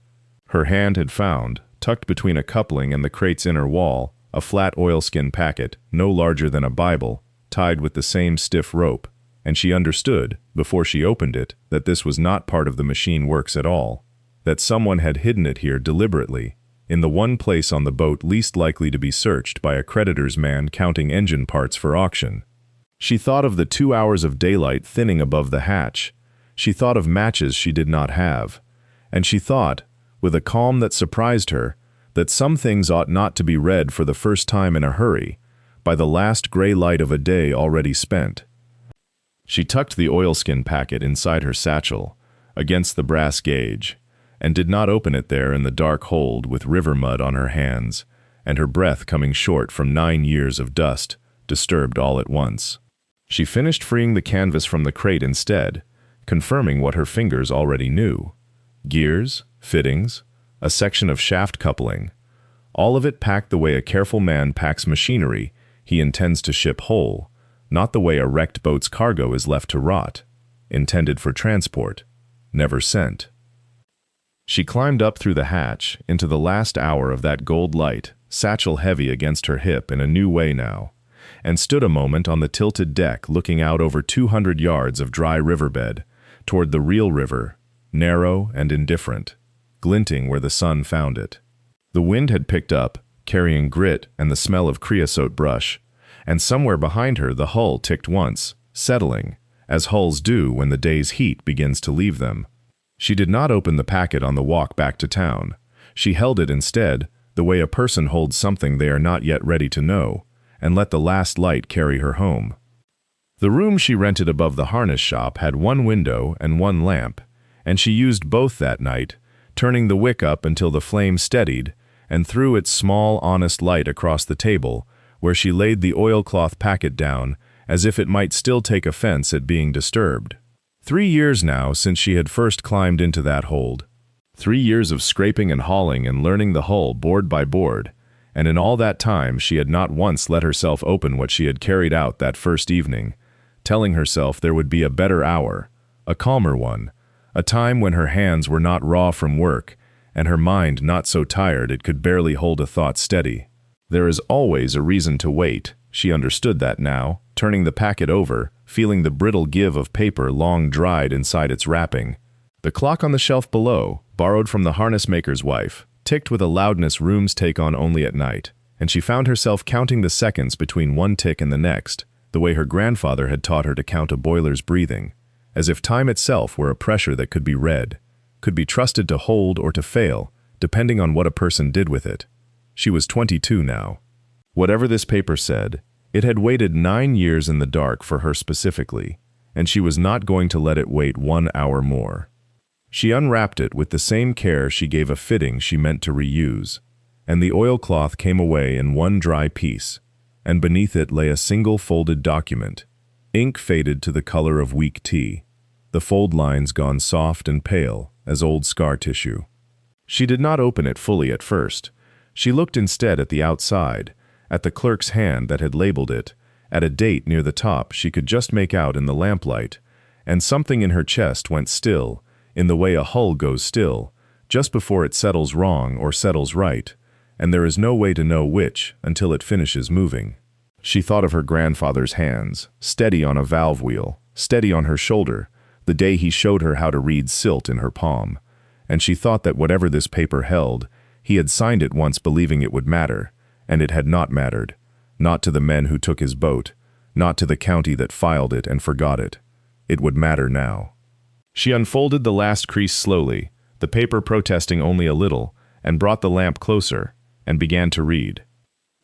Her hand had found, tucked between a coupling and the crate's inner wall, a flat oilskin packet, no larger than a Bible, tied with the same stiff rope, and she understood, before she opened it, that this was not part of the machine works at all, that someone had hidden it here deliberately, in the one place on the boat least likely to be searched by a creditor's man counting engine parts for auction. She thought of the 2 hours of daylight thinning above the hatch. She thought of matches she did not have. And she thought, with a calm that surprised her, that some things ought not to be read for the first time in a hurry, by the last gray light of a day already spent. She tucked the oilskin packet inside her satchel, against the brass gauge, and did not open it there in the dark hold with river mud on her hands, and her breath coming short from 9 years of dust, disturbed all at once. She finished freeing the canvas from the crate instead, confirming what her fingers already knew. Gears, fittings, a section of shaft coupling, all of it packed the way a careful man packs machinery he intends to ship whole, not the way a wrecked boat's cargo is left to rot, intended for transport, never sent. She climbed up through the hatch into the last hour of that gold light, satchel heavy against her hip in a new way now, and stood a moment on the tilted deck looking out over 200 yards of dry riverbed, toward the real river, narrow and indifferent, glinting where the sun found it. The wind had picked up, carrying grit and the smell of creosote brush, and somewhere behind her the hull ticked once, settling, as hulls do when the day's heat begins to leave them. She did not open the packet on the walk back to town. She held it instead, the way a person holds something they are not yet ready to know, and let the last light carry her home. The room she rented above the harness shop had one window and one lamp, and she used both that night, turning the wick up until the flame steadied and threw its small, honest light across the table, where she laid the oilcloth packet down, as if it might still take offense at being disturbed. 3 years now since she had first climbed into that hold. 3 years of scraping and hauling and learning the hull board by board, and in all that time she had not once let herself open what she had carried out that first evening, telling herself there would be a better hour, a calmer one, a time when her hands were not raw from work, and her mind not so tired it could barely hold a thought steady. There is always a reason to wait, she understood that now, turning the packet over, feeling the brittle give of paper long dried inside its wrapping. The clock on the shelf below, borrowed from the harness maker's wife, ticked with a loudness rooms take on only at night, and she found herself counting the seconds between one tick and the next, the way her grandfather had taught her to count a boiler's breathing, as if time itself were a pressure that could be read, could be trusted to hold or to fail, depending on what a person did with it. She was 22 now. Whatever this paper said, it had waited 9 years in the dark for her specifically, and she was not going to let it wait 1 hour more. She unwrapped it with the same care she gave a fitting she meant to reuse, and the oilcloth came away in one dry piece, and beneath it lay a single folded document, ink faded to the color of weak tea, the fold lines gone soft and pale as old scar tissue. She did not open it fully at first. She looked instead at the outside, at the clerk's hand that had labeled it, at a date near the top she could just make out in the lamplight, and something in her chest went still, in the way a hull goes still, just before it settles wrong or settles right, and there is no way to know which until it finishes moving. She thought of her grandfather's hands, steady on a valve wheel, steady on her shoulder, the day he showed her how to read silt in her palm, and she thought that whatever this paper held, he had signed it once believing it would matter, and it had not mattered, not to the men who took his boat, not to the county that filed it and forgot it. It would matter now. She unfolded the last crease slowly, the paper protesting only a little, and brought the lamp closer, and began to read.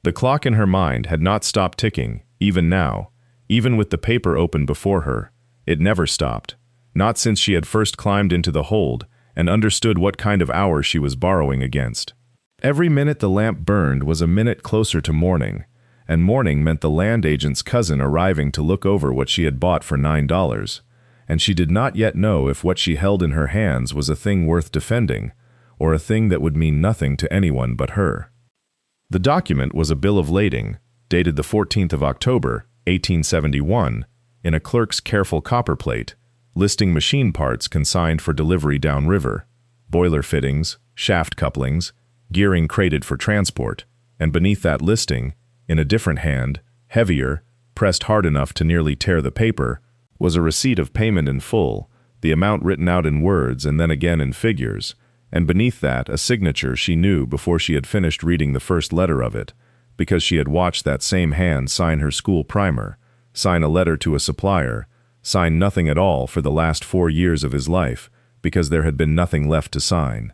The clock in her mind had not stopped ticking, even now, even with the paper open before her. It never stopped, not since she had first climbed into the hold and understood what kind of hour she was borrowing against. Every minute the lamp burned was a minute closer to morning, and morning meant the land agent's cousin arriving to look over what she had bought for $9, and she did not yet know if what she held in her hands was a thing worth defending, or a thing that would mean nothing to anyone but her. The document was a bill of lading, dated the 14th of October, 1871, in a clerk's careful copperplate, listing machine parts consigned for delivery downriver, boiler fittings, shaft couplings, gearing crated for transport, and beneath that listing, in a different hand, heavier, pressed hard enough to nearly tear the paper, was a receipt of payment in full, the amount written out in words and then again in figures, and beneath that a signature she knew before she had finished reading the first letter of it, because she had watched that same hand sign her school primer, sign a letter to a supplier, sign nothing at all for the last 4 years of his life, because there had been nothing left to sign.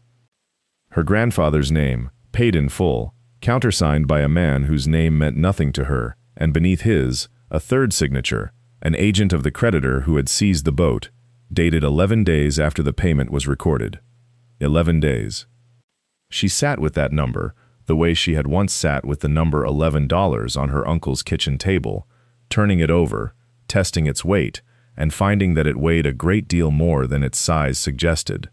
Her grandfather's name, paid in full, countersigned by a man whose name meant nothing to her, and beneath his, a third signature, an agent of the creditor who had seized the boat, dated 11 days after the payment was recorded. 11 days. She sat with that number, the way she had once sat with the number $11 on her uncle's kitchen table, turning it over, testing its weight, and finding that it weighed a great deal more than its size suggested.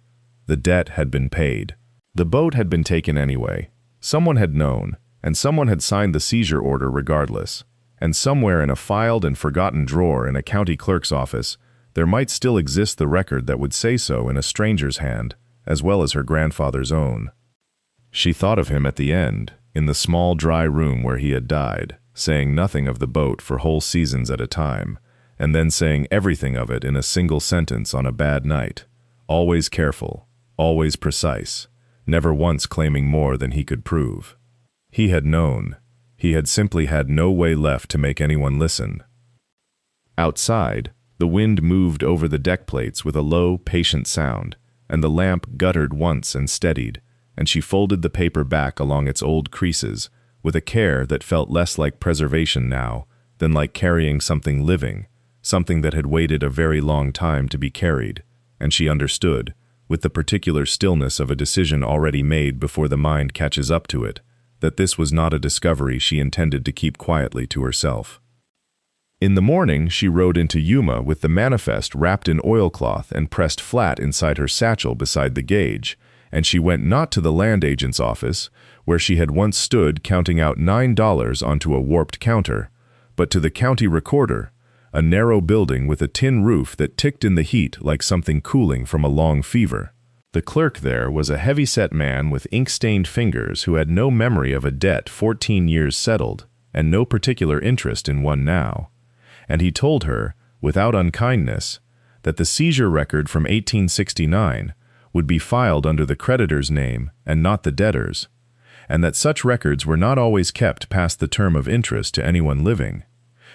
The debt had been paid. The boat had been taken anyway. Someone had known, and someone had signed the seizure order regardless. And somewhere in a filed and forgotten drawer in a county clerk's office, there might still exist the record that would say so in a stranger's hand, as well as her grandfather's own. She thought of him at the end, in the small dry room where he had died, saying nothing of the boat for whole seasons at a time, and then saying everything of it in a single sentence on a bad night, always careful, always precise, never once claiming more than he could prove. He had known. He had simply had no way left to make anyone listen. Outside, the wind moved over the deck plates with a low, patient sound, and the lamp guttered once and steadied, and she folded the paper back along its old creases, with a care that felt less like preservation now than like carrying something living, something that had waited a very long time to be carried, and she understood, with the particular stillness of a decision already made before the mind catches up to it, that this was not a discovery she intended to keep quietly to herself. In the morning, she rode into Yuma with the manifest wrapped in oilcloth and pressed flat inside her satchel beside the gauge, and she went not to the land agent's office, where she had once stood counting out $9 onto a warped counter, but to the county recorder, a narrow building with a tin roof that ticked in the heat like something cooling from a long fever. The clerk there was a heavy-set man with ink-stained fingers who had no memory of a debt 14 years settled and no particular interest in one now. And he told her, without unkindness, that the seizure record from 1869 would be filed under the creditor's name and not the debtor's, and that such records were not always kept past the term of interest to anyone living.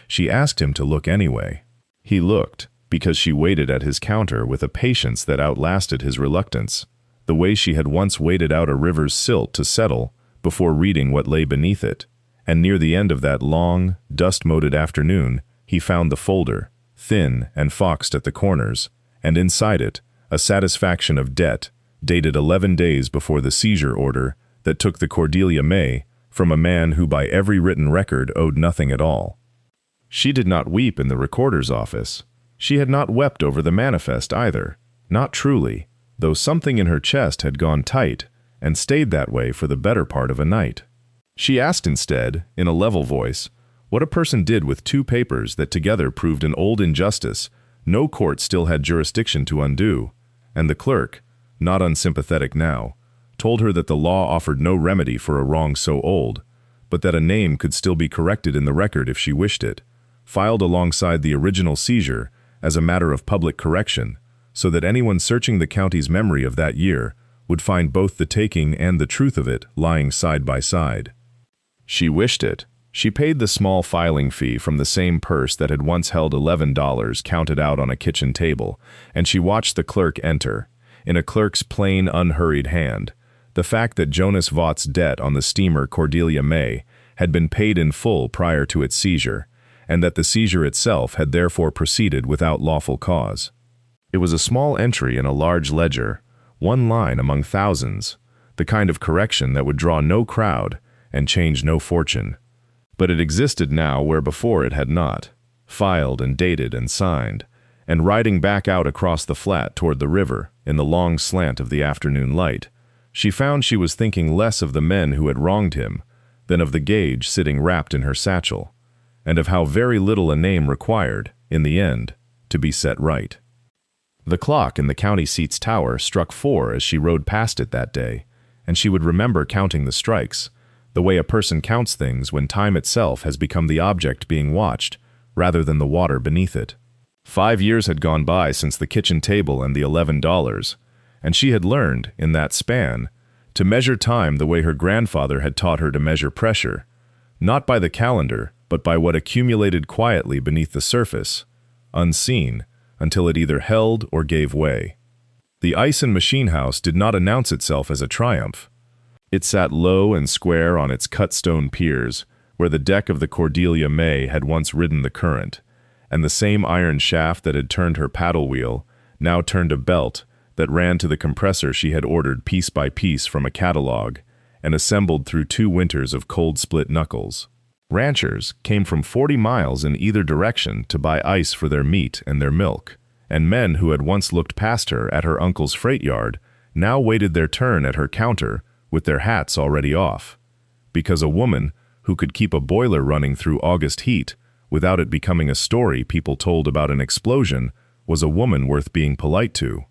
She asked him to look anyway. He looked, because she waited at his counter with a patience that outlasted his reluctance, the way she had once waited out a river's silt to settle before reading what lay beneath it, and near the end of that long, dust-moted afternoon, he found the folder, thin and foxed at the corners, and inside it, a satisfaction of debt, dated 11 days before the seizure order that took the Cordelia May from a man who by every written record owed nothing at all. She did not weep in the recorder's office. She had not wept over the manifest either, not truly, though something in her chest had gone tight and stayed that way for the better part of a night. She asked instead, in a level voice, what a person did with two papers that together proved an old injustice no court still had jurisdiction to undo, and the clerk, not unsympathetic now, told her that the law offered no remedy for a wrong so old, but that a name could still be corrected in the record if she wished it, filed alongside the original seizure as a matter of public correction, so that anyone searching the county's memory of that year would find both the taking and the truth of it lying side by side. She wished it. She paid the small filing fee from the same purse that had once held $11 counted out on a kitchen table, and she watched the clerk enter, in a clerk's plain, unhurried hand, the fact that Jonas Vaught's debt on the steamer Cordelia May had been paid in full prior to its seizure, and that the seizure itself had therefore proceeded without lawful cause. It was a small entry in a large ledger, one line among thousands, the kind of correction that would draw no crowd and change no fortune. But it existed now where before it had not, filed and dated and signed, and riding back out across the flat toward the river in the long slant of the afternoon light, she found she was thinking less of the men who had wronged him than of the gauge sitting wrapped in her satchel, and of how very little a name required, in the end, to be set right. The clock in the county seat's tower struck 4 as she rode past it that day, and she would remember counting the strikes, the way a person counts things when time itself has become the object being watched, rather than the water beneath it. 5 years had gone by since the kitchen table and the $11, and she had learned, in that span, to measure time the way her grandfather had taught her to measure pressure, not by the calendar, but by what accumulated quietly beneath the surface, unseen, until it either held or gave way. The ice and machine house did not announce itself as a triumph. It sat low and square on its cut-stone piers, where the deck of the Cordelia May had once ridden the current, and the same iron shaft that had turned her paddle wheel now turned a belt that ran to the compressor she had ordered piece by piece from a catalog and assembled through 2 winters of cold split knuckles. Ranchers came from 40 miles in either direction to buy ice for their meat and their milk, and men who had once looked past her at her uncle's freight yard now waited their turn at her counter with their hats already off, because a woman who could keep a boiler running through August heat without it becoming a story people told about an explosion was a woman worth being polite to.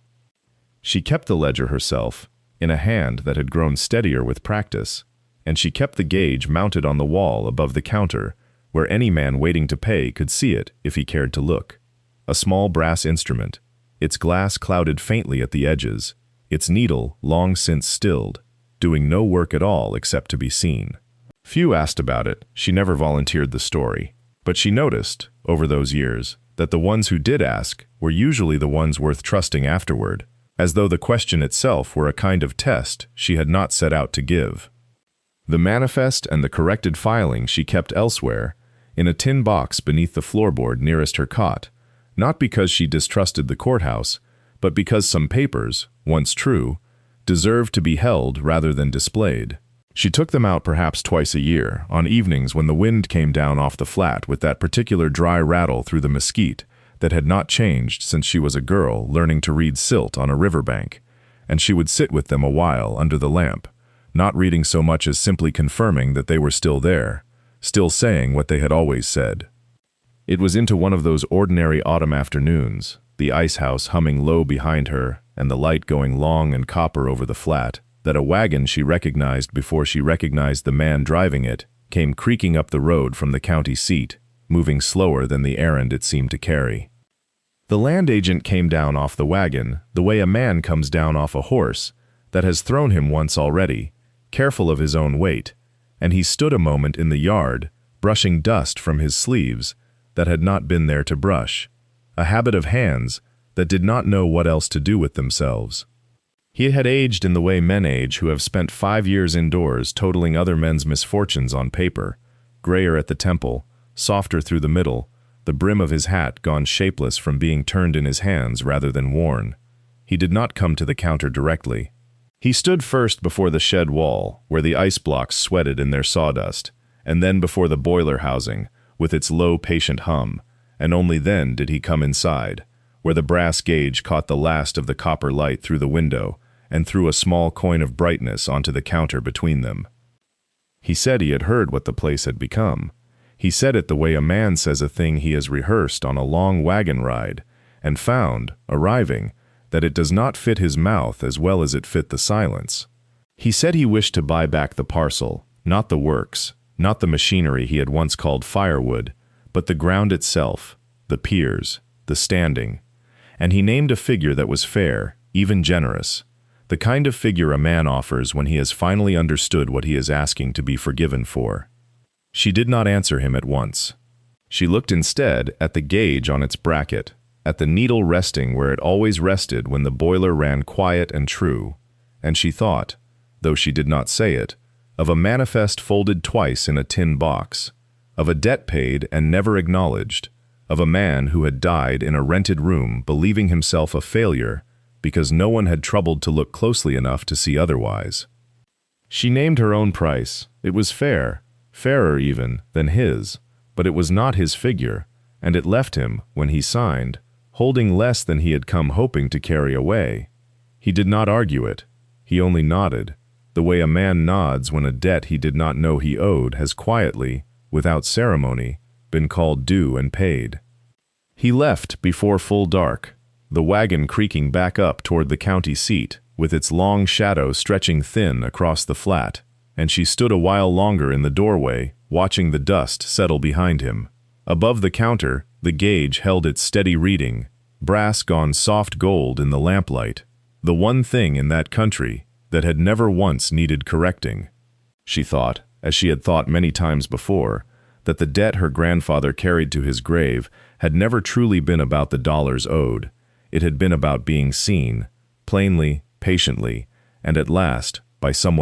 She kept the ledger herself, in a hand that had grown steadier with practice, and she kept the gauge mounted on the wall above the counter, where any man waiting to pay could see it if he cared to look. A small brass instrument, its glass clouded faintly at the edges, its needle long since stilled, doing no work at all except to be seen. Few asked about it, she never volunteered the story, but she noticed, over those years, that the ones who did ask were usually the ones worth trusting afterward, as though the question itself were a kind of test she had not set out to give. The manifest and the corrected filing she kept elsewhere, in a tin box beneath the floorboard nearest her cot, not because she distrusted the courthouse, but because some papers, once true, deserved to be held rather than displayed. She took them out perhaps twice a year, on evenings when the wind came down off the flat with that particular dry rattle through the mesquite that had not changed since she was a girl learning to read silt on a riverbank, and she would sit with them a while under the lamp, not reading so much as simply confirming that they were still there, still saying what they had always said. It was into one of those ordinary autumn afternoons, the ice house humming low behind her and the light going long and copper over the flat, that a wagon she recognized before she recognized the man driving it came creaking up the road from the county seat, moving slower than the errand it seemed to carry. The land agent came down off the wagon the way a man comes down off a horse that has thrown him once already, careful of his own weight, and he stood a moment in the yard, brushing dust from his sleeves that had not been there to brush, a habit of hands that did not know what else to do with themselves. He had aged in the way men age who have spent 5 years indoors totaling other men's misfortunes on paper, grayer at the temple, softer through the middle, the brim of his hat gone shapeless from being turned in his hands rather than worn. He did not come to the counter directly. He stood first before the shed wall, where the ice blocks sweated in their sawdust, and then before the boiler housing, with its low, patient hum, and only then did he come inside, where the brass gauge caught the last of the copper light through the window, and threw a small coin of brightness onto the counter between them. He said he had heard what the place had become. He said it the way a man says a thing he has rehearsed on a long wagon ride, and found, arriving, that it does not fit his mouth as well as it fit the silence. He said he wished to buy back the parcel, not the works, not the machinery he had once called firewood, but the ground itself, the piers, the standing. And he named a figure that was fair, even generous, the kind of figure a man offers when he has finally understood what he is asking to be forgiven for. She did not answer him at once. She looked instead at the gauge on its bracket, at the needle resting where it always rested when the boiler ran quiet and true, and she thought, though she did not say it, of a manifest folded twice in a tin box, of a debt paid and never acknowledged, of a man who had died in a rented room believing himself a failure because no one had troubled to look closely enough to see otherwise. She named her own price. It was fair, fairer even than his, but it was not his figure, and it left him, when he signed, holding less than he had come hoping to carry away. He did not argue it. He only nodded, the way a man nods when a debt he did not know he owed has quietly, without ceremony, been called due and paid. He left before full dark, the wagon creaking back up toward the county seat, with its long shadow stretching thin across the flat, and she stood a while longer in the doorway, watching the dust settle behind him. Above the counter, the gauge held its steady reading, brass gone soft gold in the lamplight, the one thing in that country that had never once needed correcting. She thought, as she had thought many times before, that the debt her grandfather carried to his grave had never truly been about the dollars owed. It had been about being seen, plainly, patiently, and at last, by someone